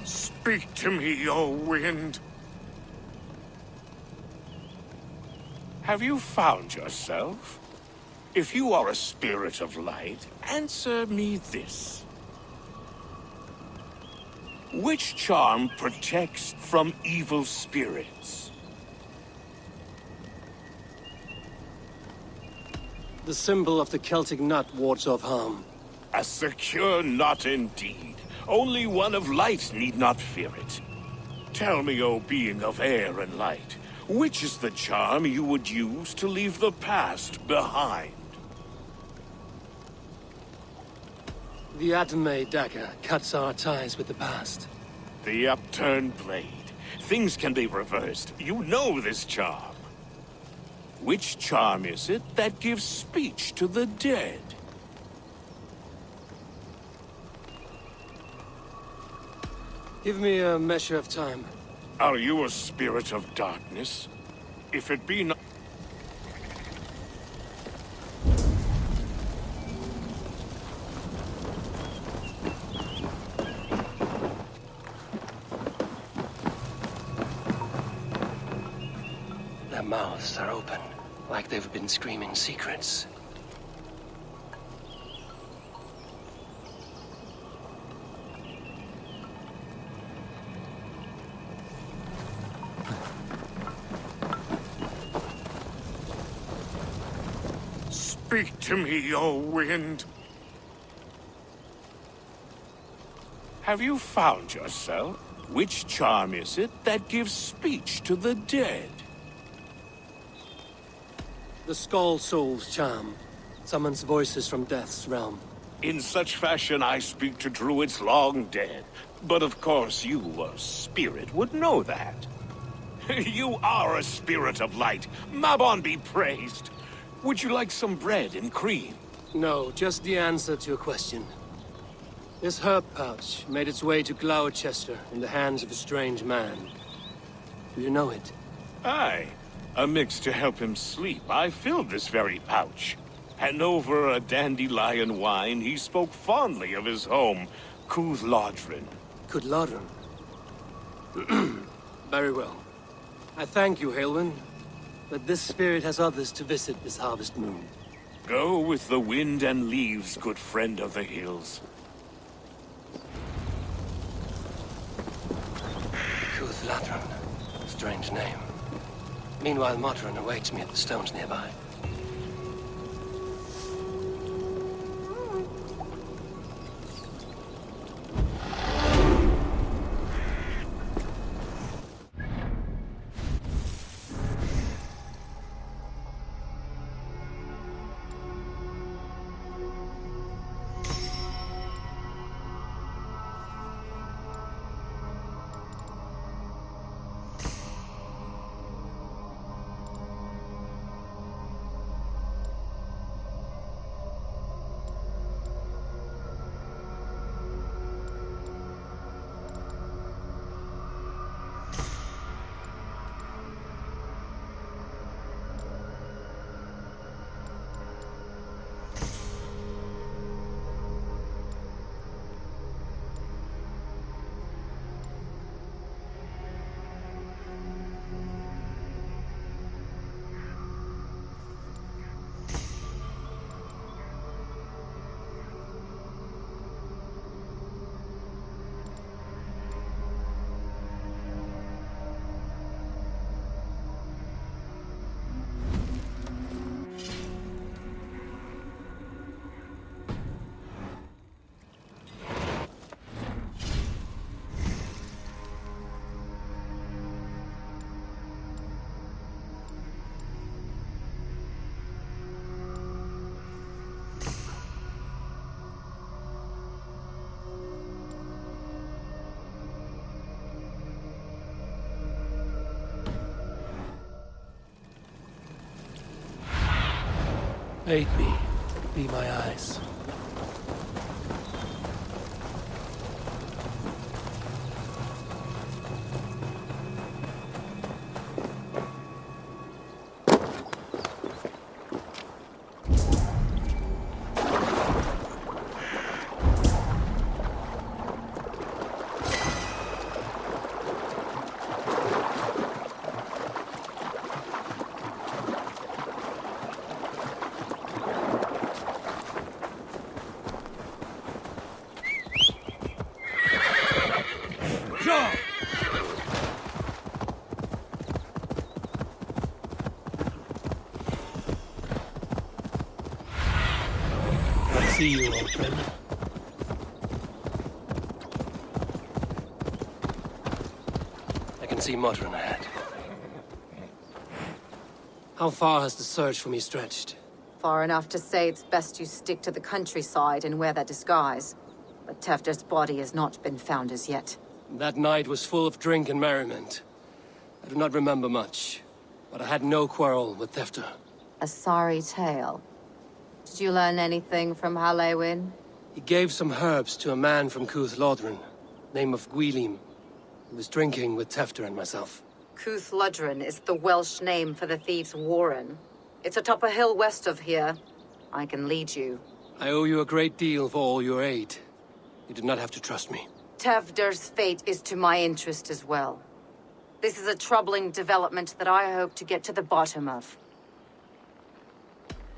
O: Speak to me, O wind. Have you found yourself? If you are a spirit of light, answer me this. Which charm protects from evil spirits?
D: The symbol of the Celtic nut wards off harm.
O: A secure knot indeed. Only one of light need not fear it. Tell me, O being of air and light, which is the charm you would use to leave the past behind?
D: The Adame dagger cuts our ties with the past.
O: The upturned blade. Things can be reversed. You know this charm. Which charm is it that gives speech to the dead?
D: Give me a measure of time.
O: Are you a spirit of darkness? If it be not...
B: Their mouths are open, like they've been screaming secrets.
O: Speak to me, O wind. Have you found yourself? Which charm is it that gives speech to the dead?
D: The Skull Soul's charm summons voices from Death's realm.
O: In such fashion I speak to druids long dead. But of course you, a spirit, would know that. You are a spirit of light. Mabon be praised. Would you like some bread and cream?
D: No, just the answer to your question. This herb pouch made its way to Gloucester in the hands of a strange man. Do you know it?
O: Aye. A mix to help him sleep. I filled this very pouch. And over a dandelion wine, he spoke fondly of his home, Cúthládrin.
D: Cúthládrin? Very well. I thank you, Haelwyn. But this spirit has others to visit this harvest moon.
O: Go with the wind and leaves, good friend of the hills.
B: Cúthládrin. Strange name. Meanwhile, Modron awaits me at the stones nearby.
D: Aid me. Be my eyes. See you, old friend. I can see Modron ahead. How far has the search for me stretched?
J: Far enough to say it's best you stick to the countryside and wear that disguise. But Tefter's body has not been found as yet.
D: That night was full of drink and merriment. I do not remember much, but I had no quarrel with Tefter.
J: A sorry tale. Did you learn anything from Halewin?
D: He gave some herbs to a man from Cuth Lodren, name of Gwilim. He was drinking with Tefter and myself.
J: Cuth Lodren is the Welsh name for the thieves' warren. It's atop a hill west of here. I can lead you.
D: I owe you a great deal for all your aid. You did not have to trust me.
J: Tefder's fate is to my interest as well. This is a troubling development that I hope to get to the bottom of.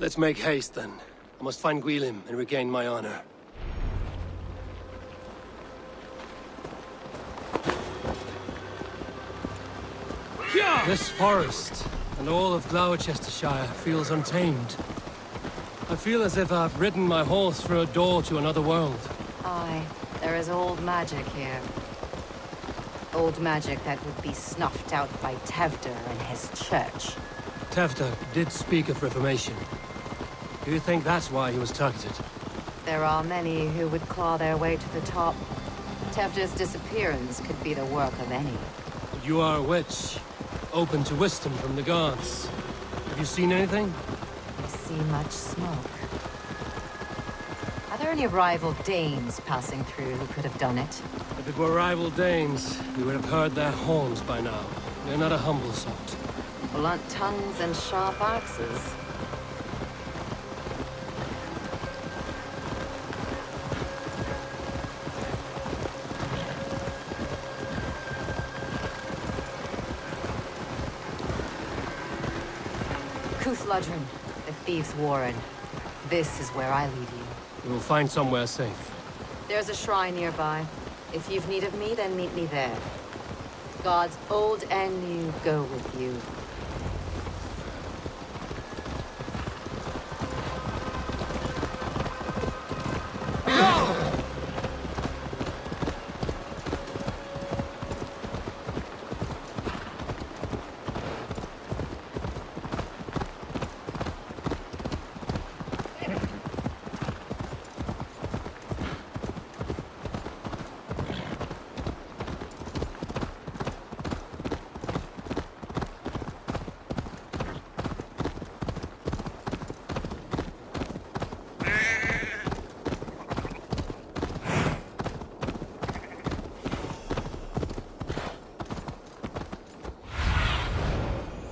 D: Let's make haste, then. I must find Gwilim and regain my honor. This forest, and all of Gloucestershire, feels untamed. I feel as if I've ridden my horse through a door to another world.
J: Aye, there is old magic here. Old magic that would be snuffed out by Tefder and his church.
D: Tefter did speak of reformation. Do you think that's why he was targeted?
J: There are many who would claw their way to the top. Tefder's disappearance could be the work of any.
D: But you are a witch, open to wisdom from the gods. Have you seen anything?
J: I see much smoke. Are there any rival Danes passing through who could have done it?
D: If it were rival Danes, we would have heard their horns by now. They're not a humble sort.
J: Blunt tongues and sharp axes. Cuth Lodren, the thieves' warren. This is where I lead you.
D: We will find somewhere safe.
J: There's a shrine nearby. If you've need of me, then meet me there. Gods old and new go with you.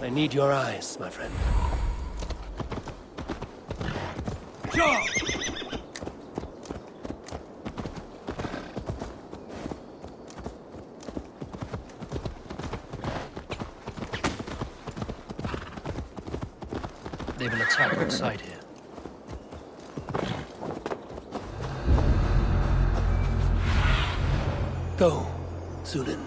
D: I need your eyes, my friend. They will attack outside here. Go, Zulin.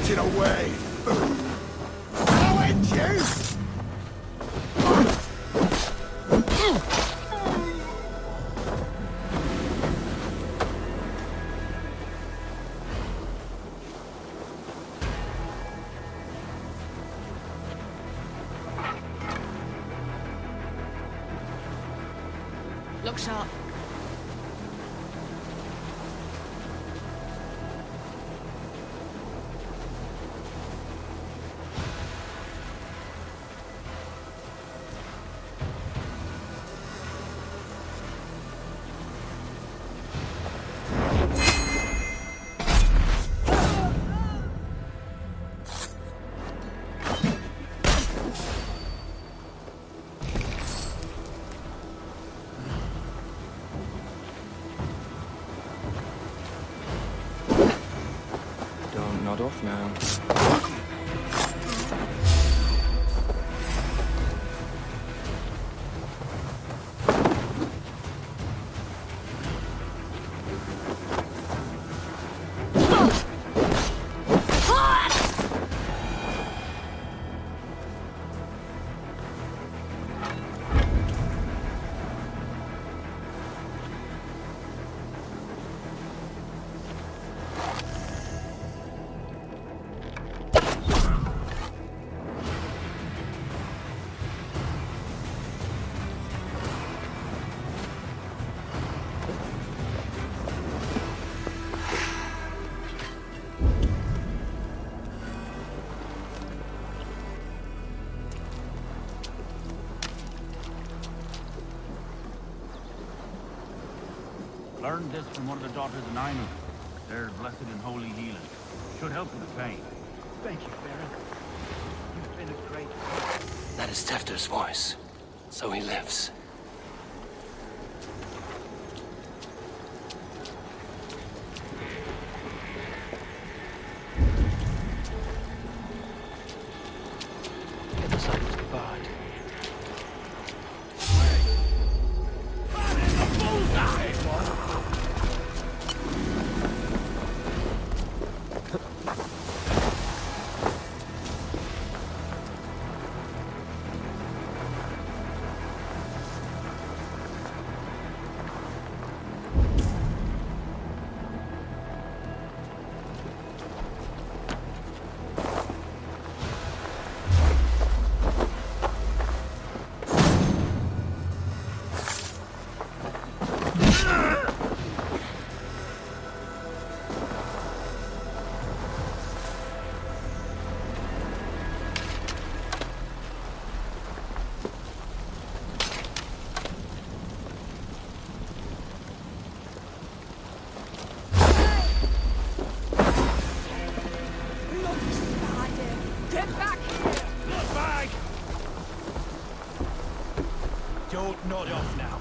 O: Get away! I'll end you!
L: Look sharp.
P: Nod off now.
Q: Learned this from one of the daughters of Ninu. They're blessed in holy healing. Should help with the pain.
G: Thank you, Baron. You've been a great...
B: That is Tefter's voice. So he lives.
G: It was like a bard.
Q: Don't nod off now.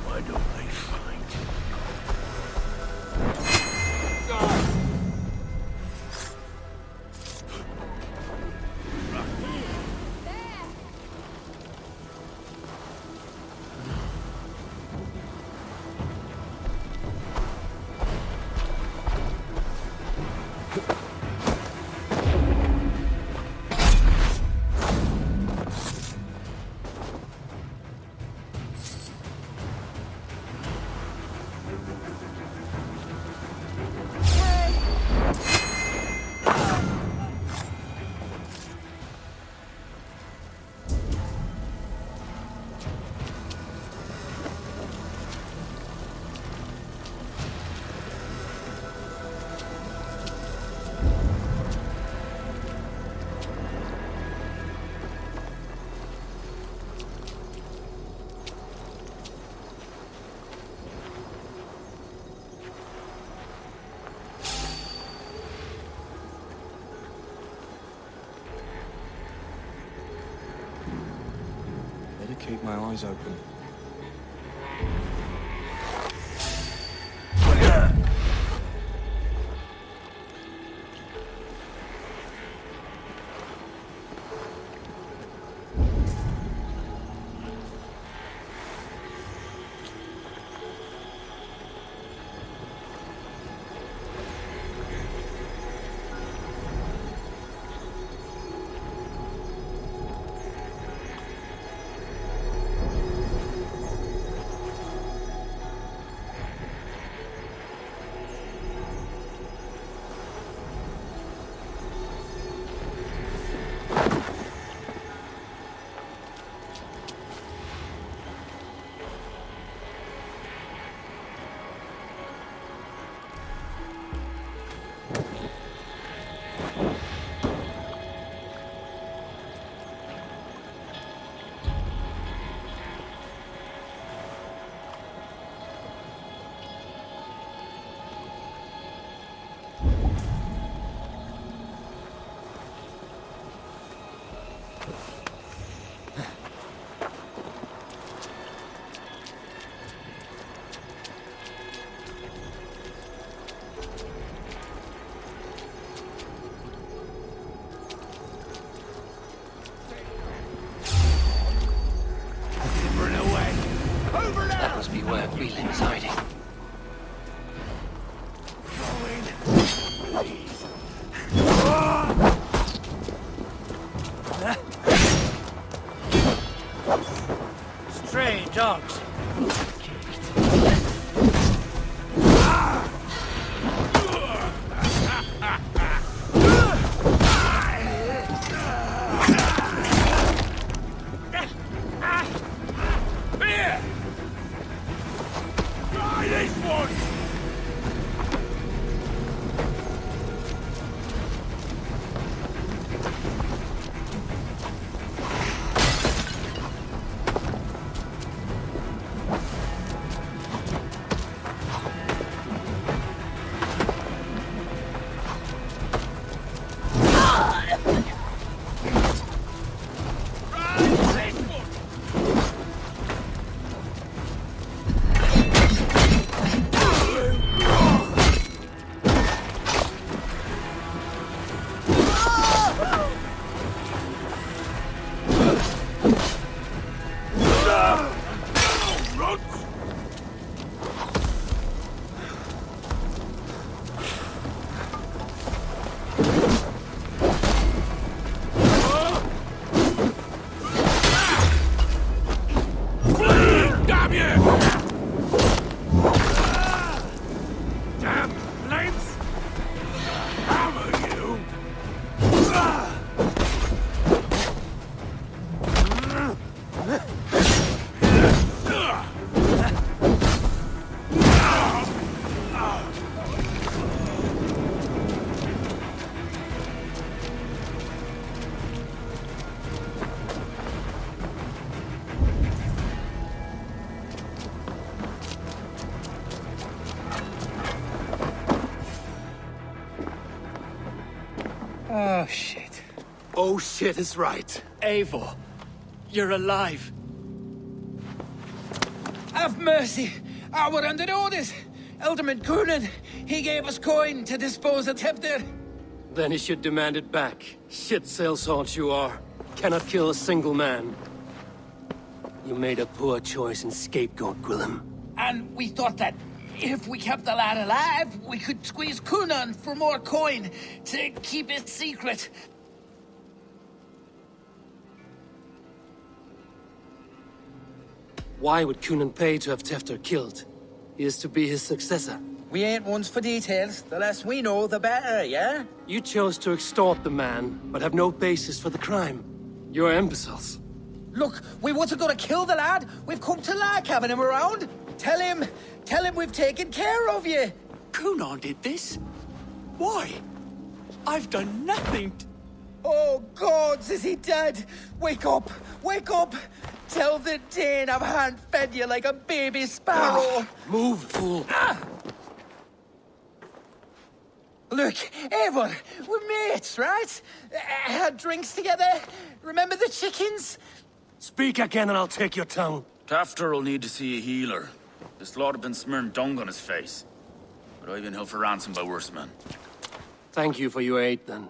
O: Why don't they fight?
P: Better keep my eyes open.
N: Oh, shit.
D: Oh shit is right.
I: Eivor, you're alive.
N: Have mercy! We're under orders! Alderman Coonan, he gave us coin to dispose of Tevdir.
D: Then he should demand it back. Shit sellsort you are. Cannot kill a single man. You made a poor choice in scapegoat, Gwillem.
N: And we thought that if we kept the lad alive, we could squeeze Coonan for more coin to keep it secret.
D: Why would Coonan pay to have Tefter killed? He is to be his successor.
N: We ain't ones for details. The less we know, the better, yeah?
D: You chose to extort the man, but have no basis for the crime. You're imbeciles.
N: Look, we wasn't gonna kill the lad. We've come to like having him around. Tell him we've taken care of you.
I: Coonan did this? Why? I've done nothing.
N: Oh, gods, is he dead? Wake up! Wake up! Tell the Dane I've hand-fed you like a baby sparrow.
D: Move, fool.
N: Look, Eivor, we're mates, right? Had drinks together. Remember the chickens?
D: Speak again and I'll take your tongue.
R: Tafter will need to see a healer. This lot have been smearing dung on his face. But I've been held for ransom by worse men.
D: Thank you for your aid, then.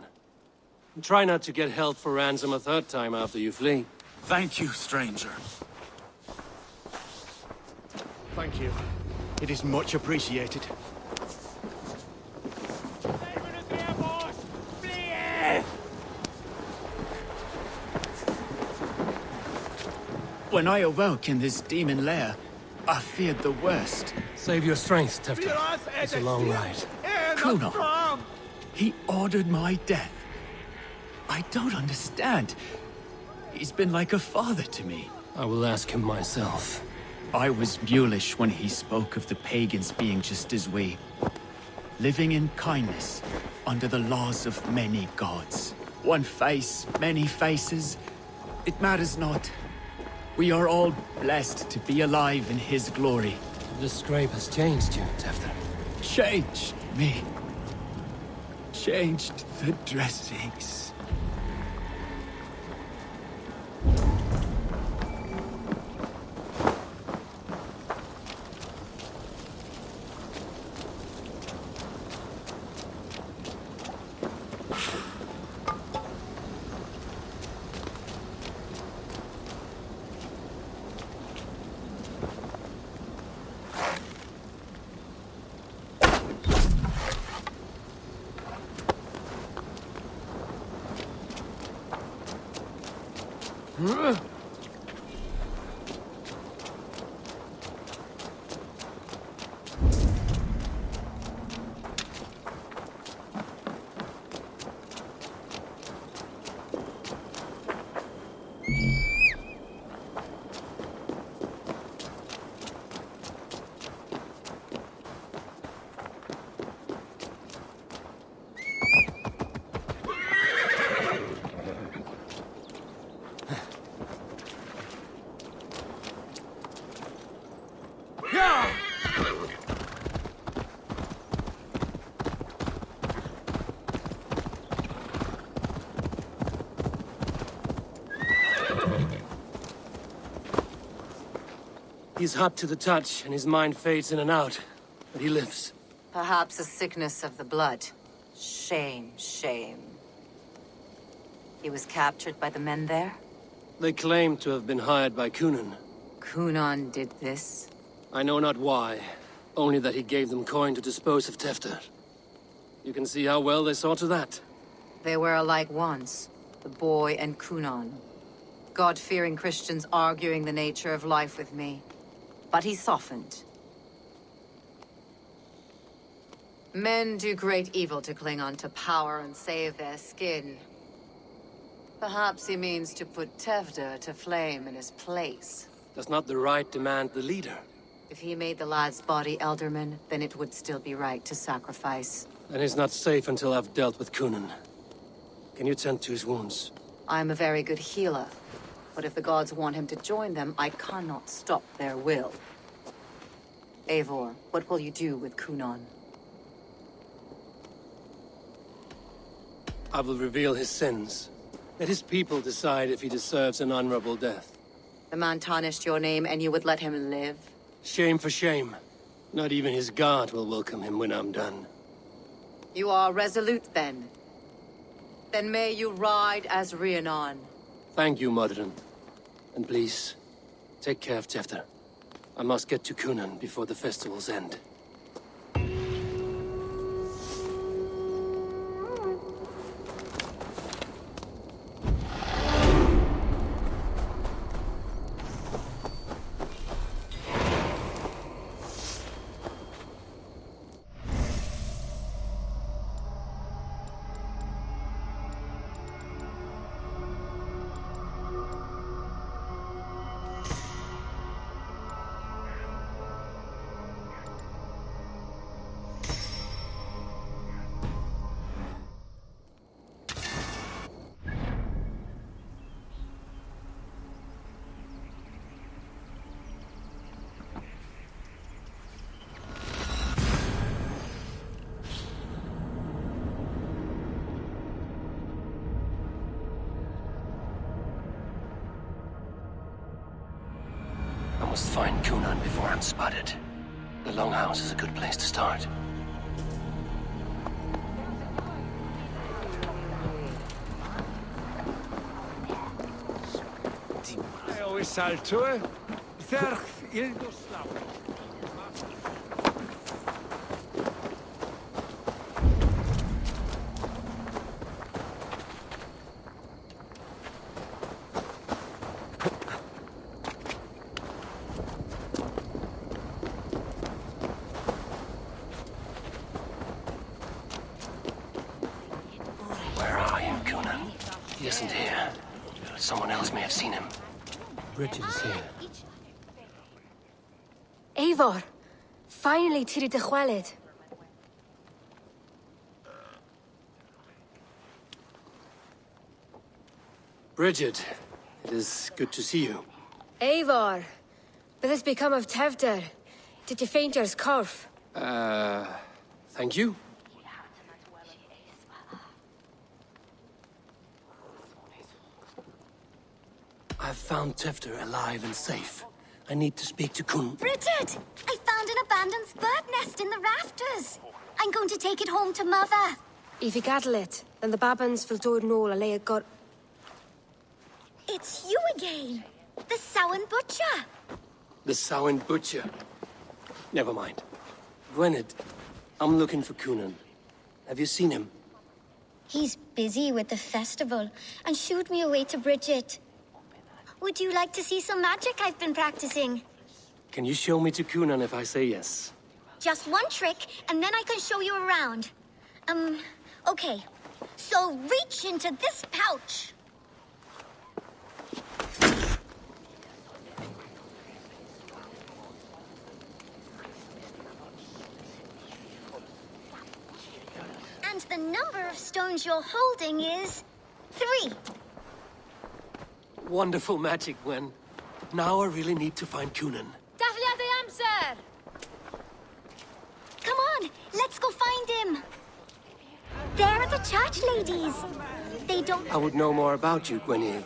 D: And try not to get held for ransom a third time after you flee.
R: Thank you, stranger.
G: Thank you. It is much appreciated.
I: When I awoke in this demon lair, I feared the worst.
D: Save your strength, Tefter. It's a long ride.
I: Coonan, he ordered my death. I don't understand. He's been like a father to me.
D: I will ask him myself.
I: I was mulish when he spoke of the pagans being just as we. Living in kindness, under the laws of many gods. One face, many faces. It matters not. We are all blessed to be alive in his glory.
D: The scrape has changed you, Tefter.
I: Changed me. Changed the dressings.
D: He's hot to the touch, and his mind fades in and out. But he lives.
J: Perhaps a sickness of the blood. Shame, shame. He was captured by the men there?
D: They claim to have been hired by Coonan.
J: Coonan did this?
D: I know not why. Only that he gave them coin to dispose of Tefter. You can see how well they saw to that.
J: They were alike once, the boy and Coonan. God-fearing Christians arguing the nature of life with me. But he softened. Men do great evil to cling on to power and save their skin. Perhaps he means to put Tevdir to flame in his place.
D: Does not the right demand the leader?
J: If he made the lad's body Elderman, then it would still be right to sacrifice.
D: And he's not safe until I've dealt with Coonan. Can you tend to his wounds?
J: I'm a very good healer. But if the gods want him to join them, I cannot stop their will. Eivor, what will you do with Coonan?
D: I will reveal his sins. Let his people decide if he deserves an honorable death.
J: The man tarnished your name and you would let him live?
D: Shame for shame. Not even his guard will welcome him when I'm done.
J: You are resolute, then. Then may you ride as Rhiannon.
D: Thank you, Modern. And please, take care of Tefter. I must get to Cunan before the festival's end.
B: I must find Cunan before I'm spotted. The Longhouse is a good place to start. Where are you, Cunan? He isn't here. Someone else may have seen him.
D: Bridget is here.
F: Eivor, finally tíri de chwaled.
D: Bridget, it is good to see you.
F: Eivor, but has become of Tevder. Did you faint yours corf?
D: Thank you. I've found Tefter alive and safe. I need to speak to Kun.
M: Bridget! I found an abandoned bird nest in the rafters. I'm going to take it home to Mother.
F: If you gaddle it, then the babans will do it all a lay a got.
M: It's you again. The Samhain Butcher.
D: The Samhain Butcher. Never mind. Gwynedd, I'm looking for Cunan. Have you seen him?
M: He's busy with the festival and shooed me away to Bridget. Would you like to see some magic I've been practicing?
D: Can you show me to Cunan if I say yes?
M: Just one trick, and then I can show you around. Okay. So reach into this pouch. And the number of stones you're holding is 3.
D: Wonderful magic, Gwen. Now I really need to find Cunan.
F: Daflia de amser!
M: Come on, let's go find him. They're the church ladies. They don't...
D: I would know more about you, Gwynedd.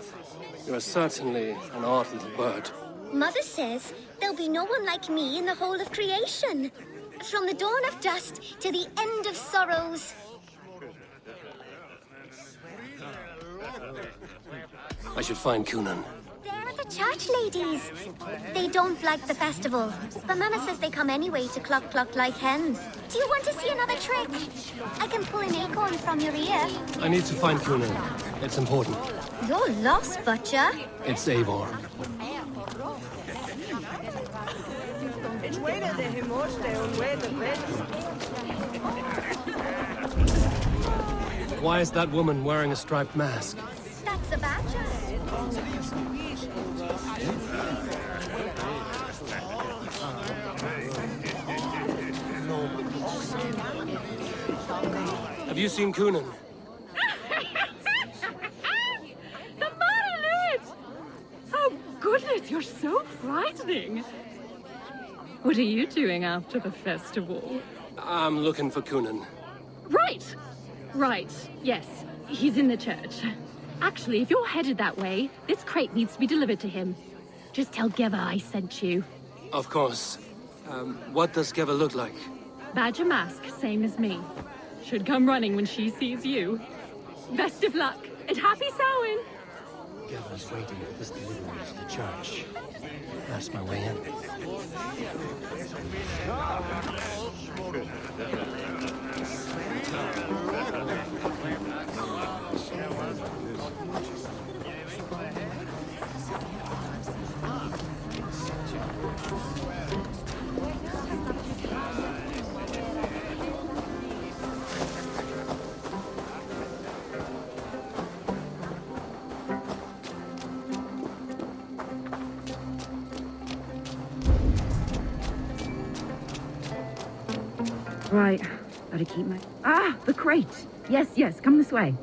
D: You are certainly an odd little bird.
M: Mother says there'll be no one like me in the whole of creation. From the dawn of dust to the end of sorrows.
D: I should find Cunan.
M: They're the church ladies. They don't like the festival, but Mama says they come anyway to cluck cluck like hens. Do you want to see another trick? I can pull an acorn from your ear.
D: I need to find Cunan. It's important.
M: You're lost, Butcher.
D: It's Eivor. Why is that woman wearing a striped mask?
M: That's a badger.
D: Have you seen Cunan?
S: The marionette! Oh, goodness, you're so frightening. What are you doing after the festival?
D: I'm looking for Cunan.
S: Right! Right, yes. He's in the church. Actually, if you're headed that way, this crate needs to be delivered to him. Just tell Geva I sent you.
D: Of course. What does Geva look like?
S: Badger mask, same as me. Should come running when she sees you. Best of luck, and happy Samhain!
B: Geva's waiting for this delivery to the church. That's my way in.
T: Right, gotta keep my... Ah, the crate! Yes, yes, come this way.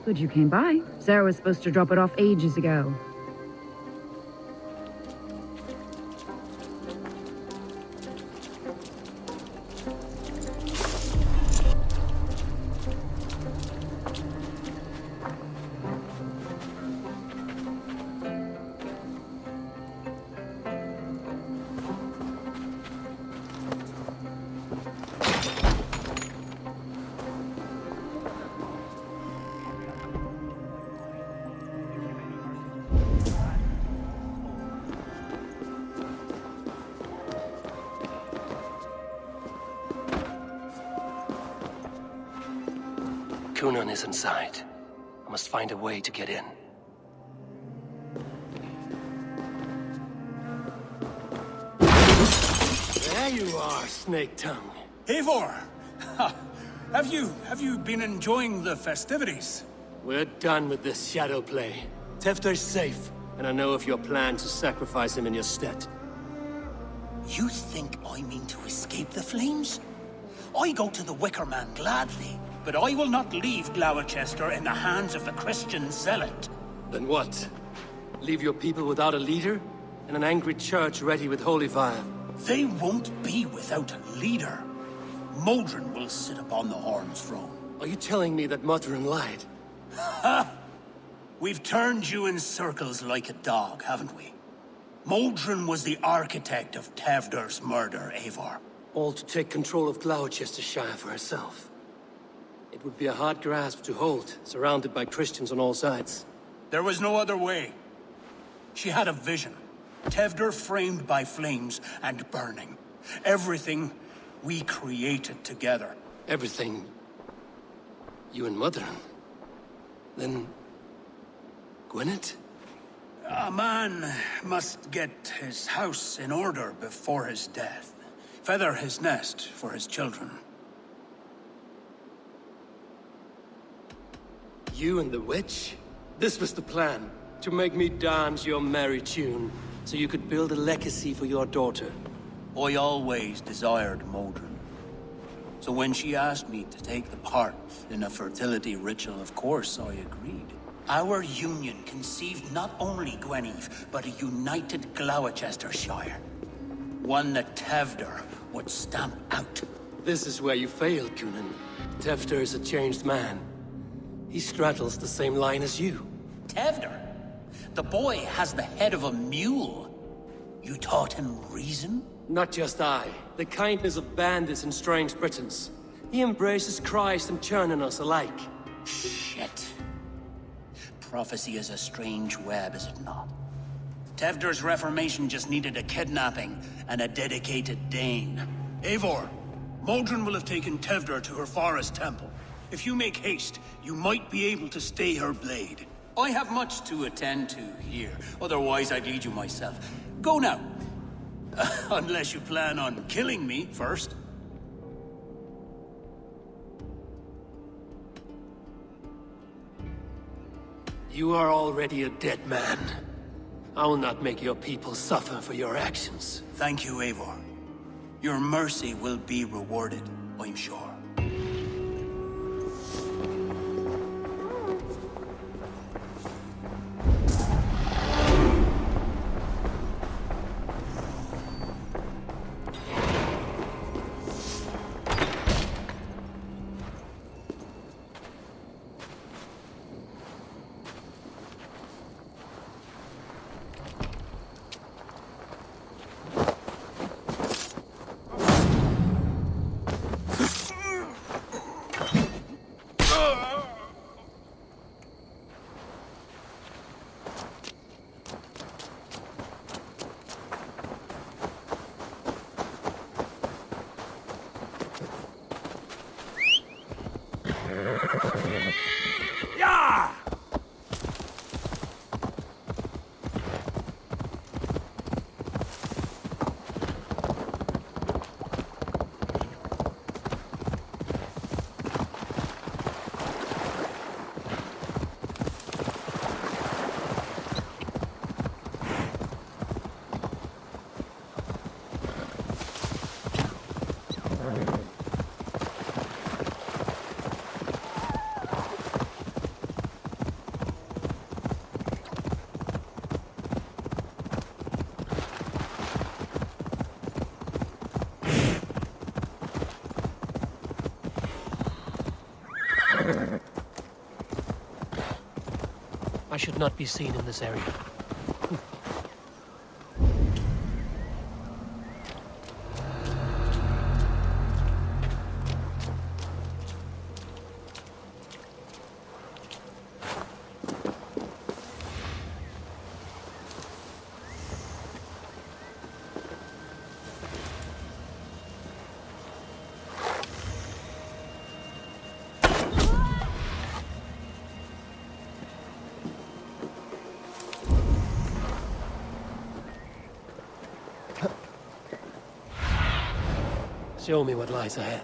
T: Good you came by. Sarah was supposed to drop it off ages ago.
B: Kunan is inside. I must find a way to get in.
D: There you are, Snake Tongue.
H: Eivor! Have you been enjoying the festivities?
D: We're done with this shadow play. Tefter's safe, and I know of your plan to sacrifice him in your stead.
H: You think I mean to escape the flames? I go to the Wicker Man gladly, but I will not leave Gloucester in the hands of the Christian zealot.
D: Then what? Leave your people without a leader? And an angry church ready with holy fire?
H: They won't be without a leader. Modron will sit upon the Horn's throne.
D: Are you telling me that Modron lied?
H: Ha! We've turned you in circles like a dog, haven't we? Modron was the architect of Tevder's murder, Eivor.
D: All to take control of Gloucestershire for herself. It would be a hard grasp to hold, surrounded by Christians on all sides.
H: There was no other way. She had a vision. Tevder framed by flames and burning. Everything we created together.
D: Everything? You and Modron? Then... Gwyneth?
H: A man must get his house in order before his death. Feather his nest for his children.
D: You and the witch? This was the plan. To make me dance your merry tune, so you could build a legacy for your daughter.
H: I always desired Modron. So when she asked me to take the part in a fertility ritual, of course I agreed. Our union conceived not only Gweneve, but a united Gloucestershire. One that Tevder would stamp out.
D: This is where you failed, Kunan. Tefter is a changed man. He straddles the same line as you.
H: Tevder? The boy has the head of a mule. You taught him reason?
D: Not just I. The kindness of bandits and strange Britons. He embraces Christ and churning us alike.
H: Shit. Prophecy is a strange web, is it not? Tevder's reformation just needed a kidnapping and a dedicated Dane. Eivor, Modron will have taken Tevder to her forest temple. If you make haste, you might be able to stay her blade. I have much to attend to here, otherwise I'd lead you myself. Go now. Unless you plan on killing me first.
D: You are already a dead man. I will not make your people suffer for your actions.
H: Thank you, Eivor. Your mercy will be rewarded, I'm sure.
O: Yeah!
D: I should not be seen in this area. Show me what lies ahead.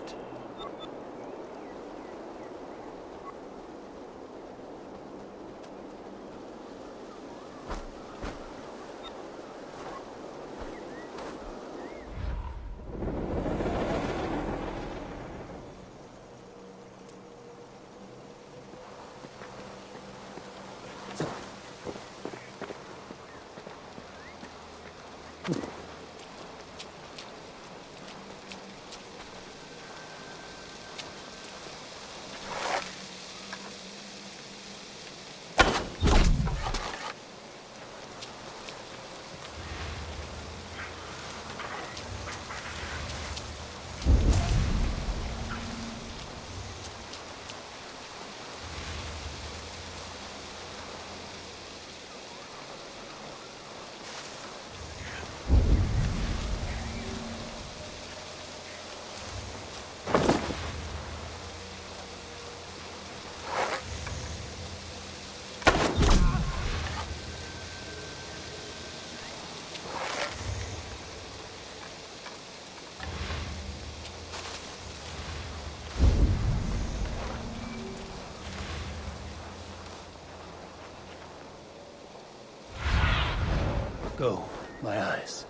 D: Go, my eyes.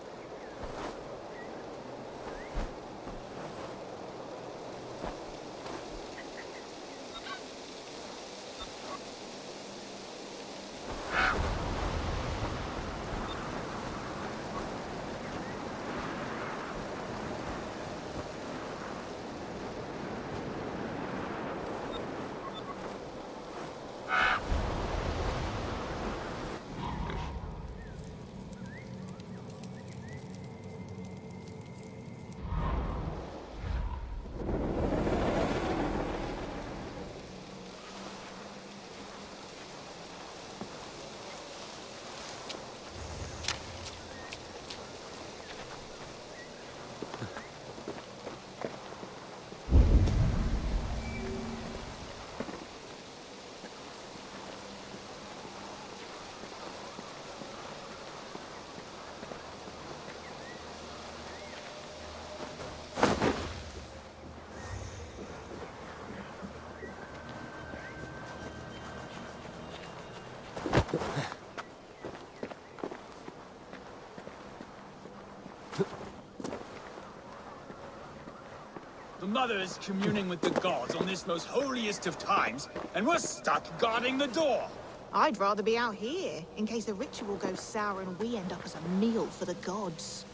I: The Mother is communing with the gods on this most holiest of times, and we're stuck guarding the door.
L: I'd rather be out here, in case the ritual goes sour and we end up as a meal for the gods.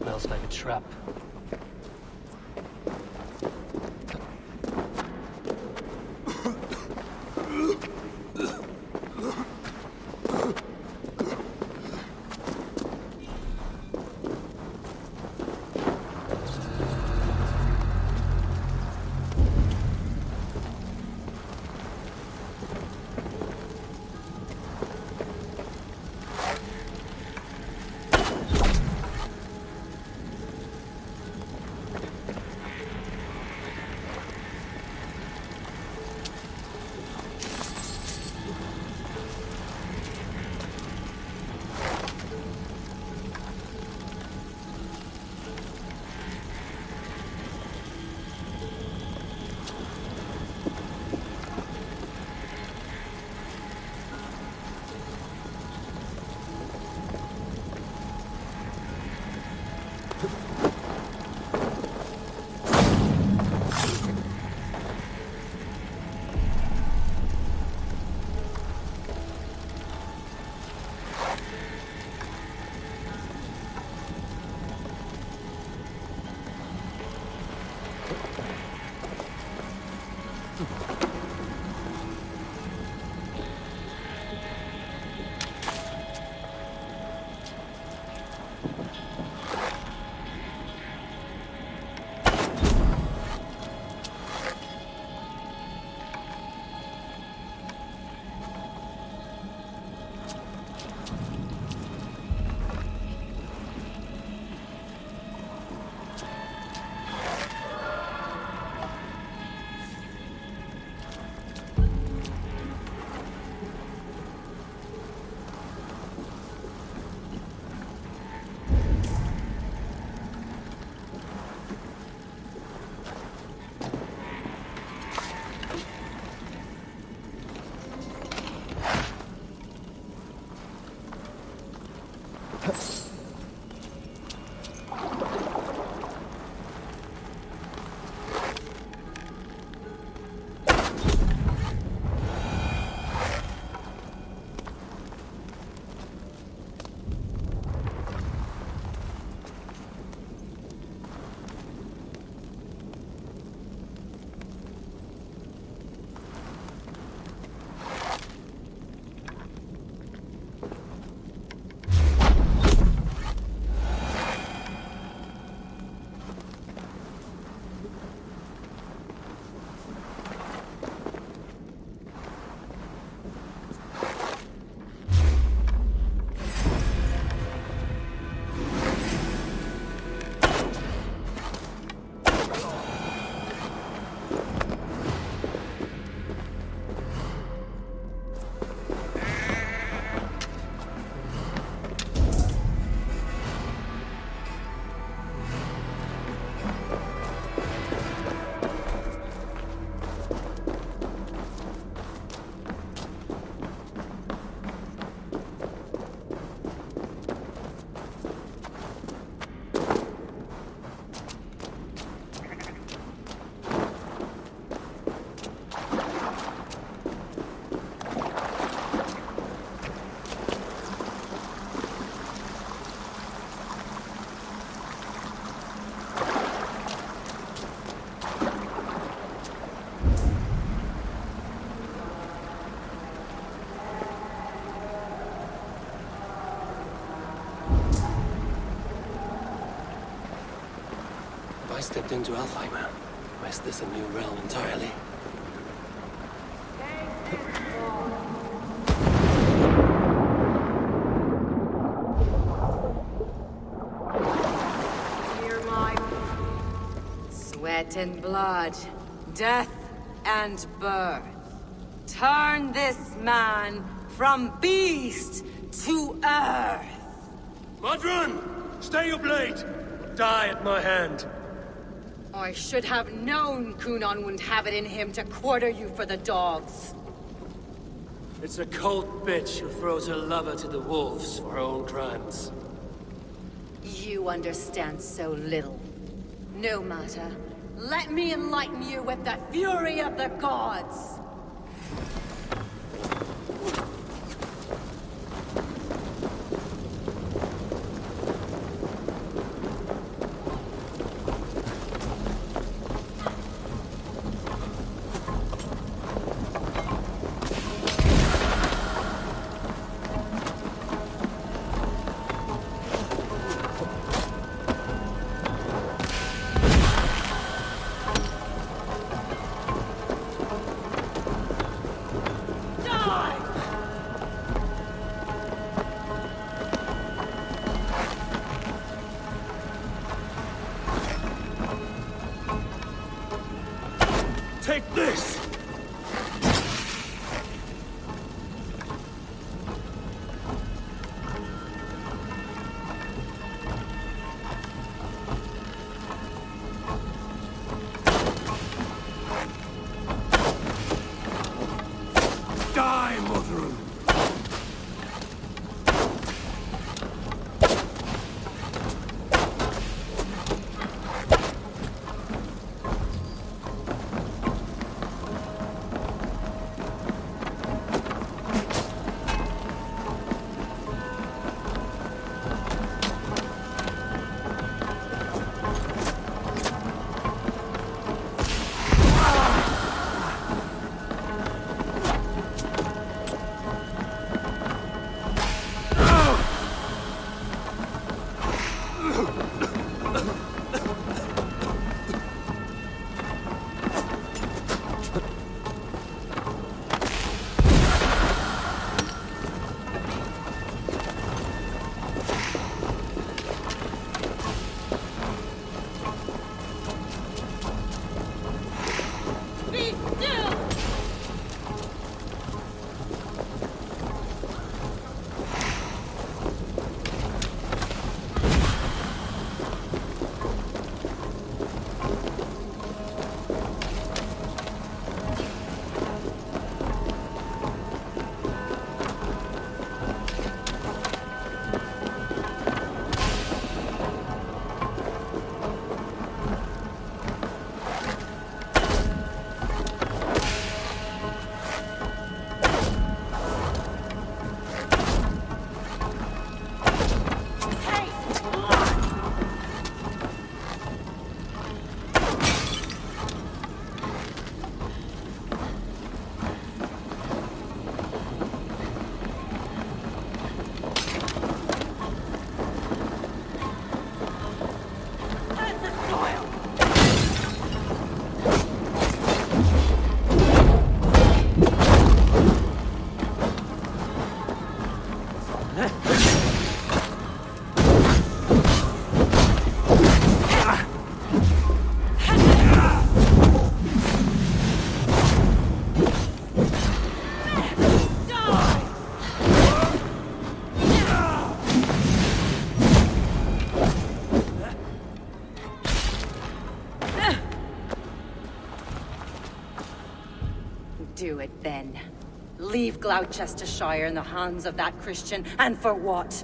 B: smells like a trap. I stepped into Alfheim. Or is this a new realm entirely?
J: Sweat and blood, death and birth. Turn this man from beast to earth.
D: Modron! Stay your blade! Or die at my hand.
J: I should have known Kunon wouldn't have it in him to quarter you for the dogs.
D: It's a cold bitch who throws her lover to the wolves for her own crimes.
J: You understand so little. No matter. Let me enlighten you with the fury of the gods! do it then. Leave Gloucestershire in the hands of that Christian, and for what?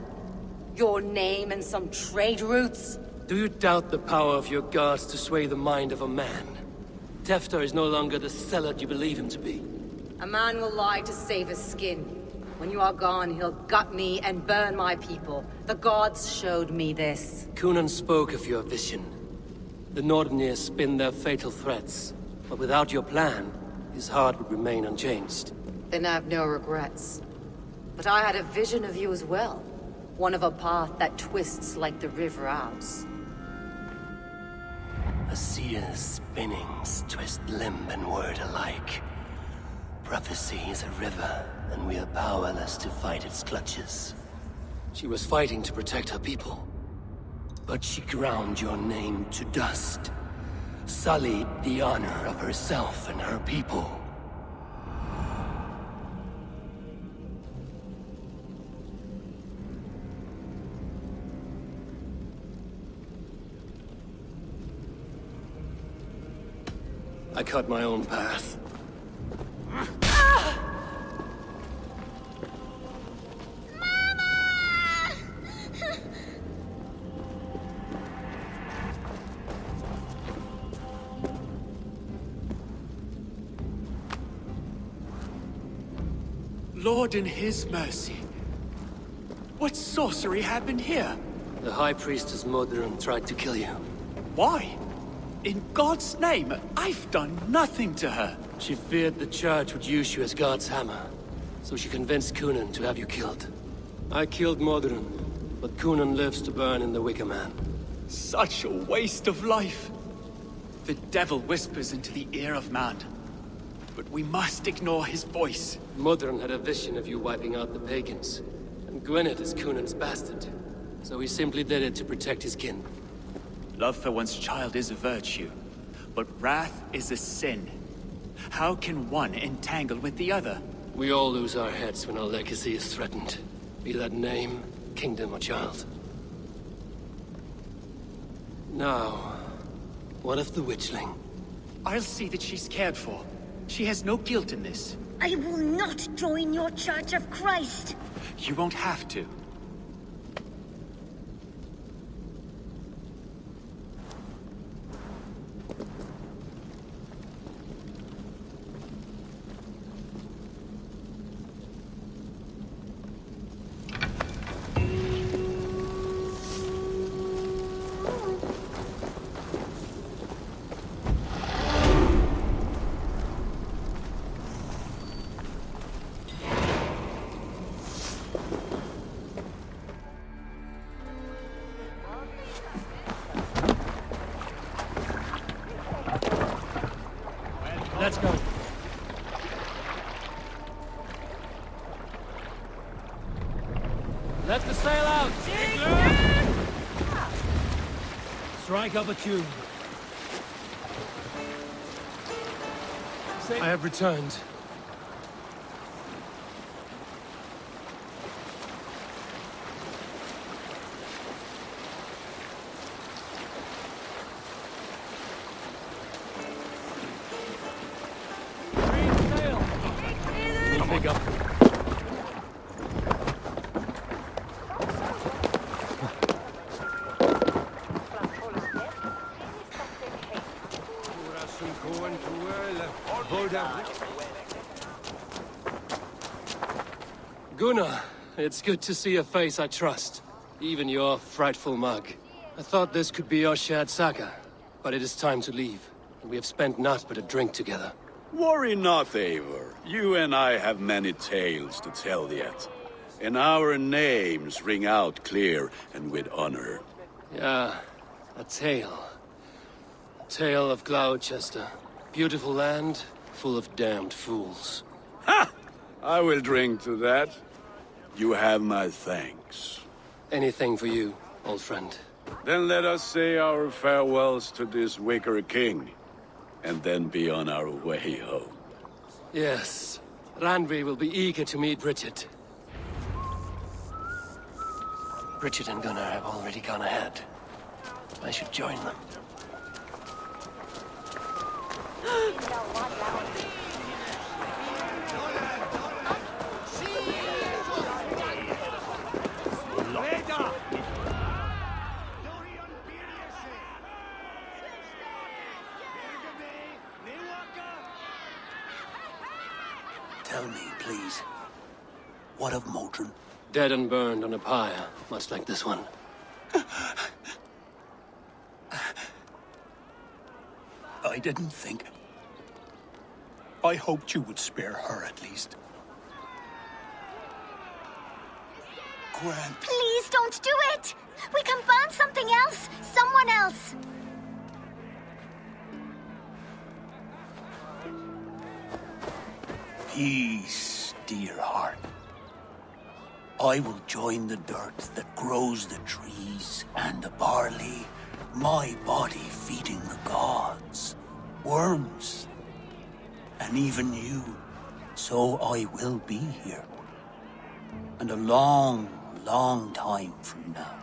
J: Your name and some trade routes?
D: Do you doubt the power of your gods to sway the mind of a man? Tefter is no longer the zealot you believe him to be.
J: A man will lie to save his skin. When you are gone, he'll gut me and burn my people. The gods showed me this.
D: Cunan spoke of your vision. The Nordenir spin their fatal threats, but without your plan, his heart would remain unchanged.
J: Then I have no regrets. But I had a vision of you as well. One of a path that twists like the river Ouse.
B: A seer's spinnings twist limb and word alike. Prophecy is a river, and we are powerless to fight its clutches.
D: She was fighting to protect her people. But she ground your name to dust. Sullied the honor of herself and her people. I cut my own path.
I: Lord in his mercy. What sorcery happened here?
D: The High Priestess Modron tried to kill you.
I: Why? In God's name, I've done nothing to her.
D: She feared the Church would use you as God's hammer, so she convinced Cunan to have you killed. I killed Modron, but Cunan lives to burn in the Wicker Man.
I: Such a waste of life. The devil whispers into the ear of man, but we must ignore his voice.
D: Modron had a vision of you wiping out the pagans, and Gwynedd is Cunan's bastard, so he simply did it to protect his kin.
I: Love for one's child is a virtue, but wrath is a sin. How can one entangle with the other?
D: We all lose our heads when our legacy is threatened, be that name, kingdom, or child. Now, what of the witchling?
I: I'll see that she's cared for. She has no guilt in this.
M: I will not join your Church of Christ.
I: You won't have to.
D: Let's go. Let the sail out! Strike up a tune. I have returned. Pick up. Gunnar, it's good to see a face I trust. Even your frightful mug. I thought this could be our shared saga, but it is time to leave. We have spent naught but a drink together.
E: Worry not, Eivor. You and I have many tales to tell yet. And our names ring out clear and with honor.
D: Yeah, a tale. A tale of Gloucester. Beautiful land, full of damned fools.
E: Ha! I will drink to that. You have my thanks.
D: Anything for you, old friend.
E: Then let us say our farewells to this Wicker King. And then be on our way home.
D: Yes. Randvi will be eager to meet Bridget.
B: Bridget and Gunnar have already gone ahead. I should join them.
H: What of Modron?
D: Dead and burned on a pyre, much like this one.
H: I didn't think. I hoped you would spare her at least. Gwen.
M: Please don't do it! We can find something else! Someone else!
H: Peace, dear heart. I will join the dirt that grows the trees and the barley, my body feeding the gods, worms, and even you. So I will be here. And a long, long time from now,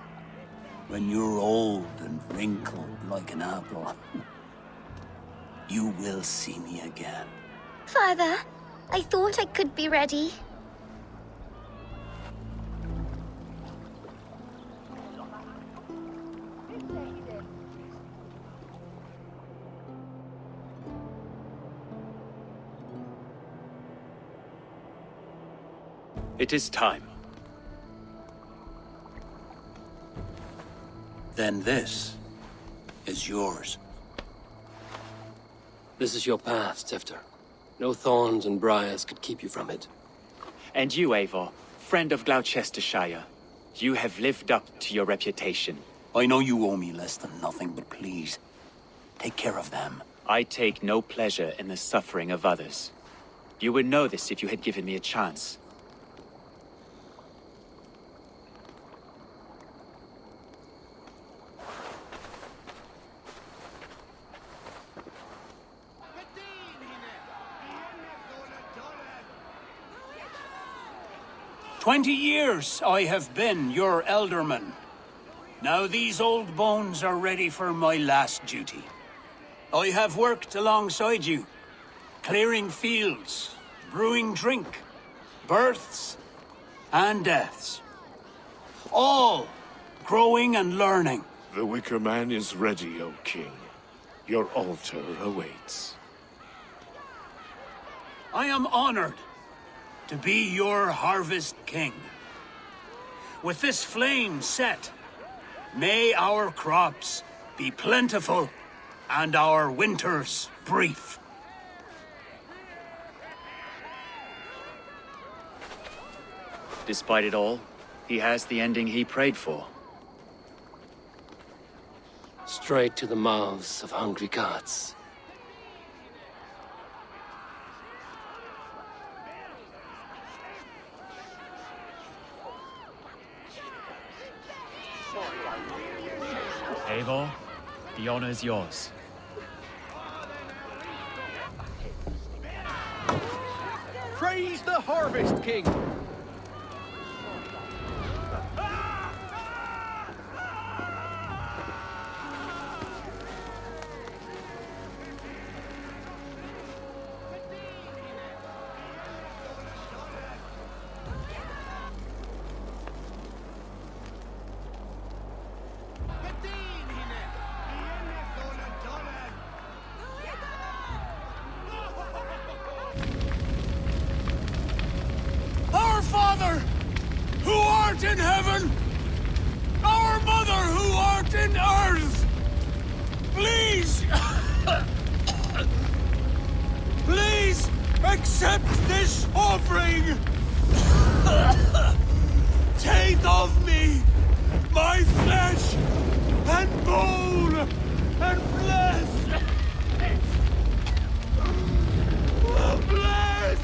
H: when you're old and wrinkled like an apple, you will see me again.
M: Father, I thought I could be ready.
G: It is time.
H: Then this is yours.
D: This is your path, Tifter. No thorns and briars could keep you from it.
G: And you, Eivor, friend of Gloucestershire, you have lived up to your reputation.
H: I know you owe me less than nothing, but please, take care of them.
G: I take no pleasure in the suffering of others. You would know this if you had given me a chance.
H: "20 years I have been your elderman. Now these old bones are ready for my last duty. I have worked alongside you, clearing fields, brewing drink, births and deaths. All growing and learning.
O: The Wicker Man is ready, O King. Your altar awaits.
H: I am honored to be your Harvest King. With this flame set, may our crops be plentiful and our winters brief.
G: Despite it all, he has the ending he prayed for.
D: Straight to the mouths of hungry gods.
G: Eivor, the honor is yours.
A: Praise the Harvest King!
H: Our Father, who art in heaven, our Mother, who art in earth, please, please accept this offering. Take of me my flesh and bone and bless. Bless.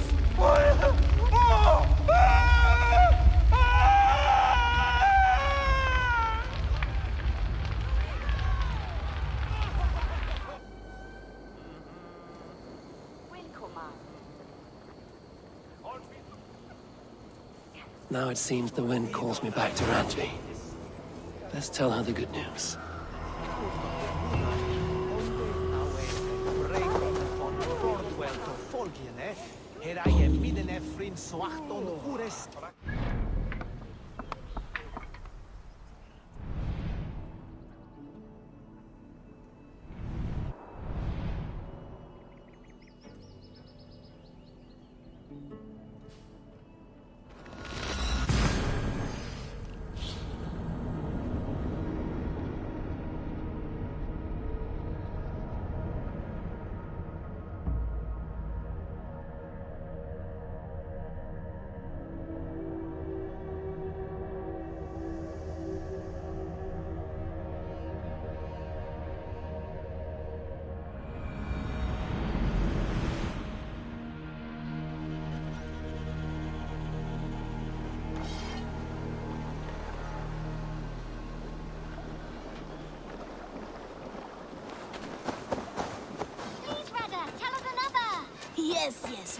D: Now it seems the wind calls me back to Randvi. Let's tell her the good news.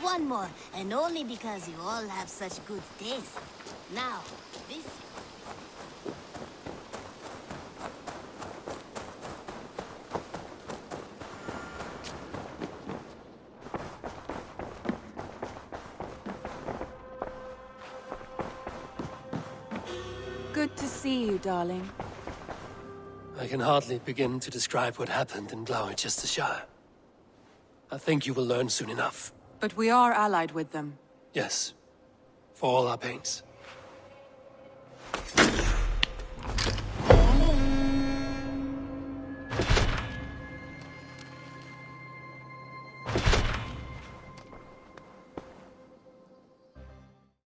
U: one more, and only because you all have such good taste. Now, this...
C: Good to see you, darling.
B: I can hardly begin to describe what happened in Gloucestershire. I think you will learn soon enough.
C: But we are allied with them.
B: Yes, for all our pains.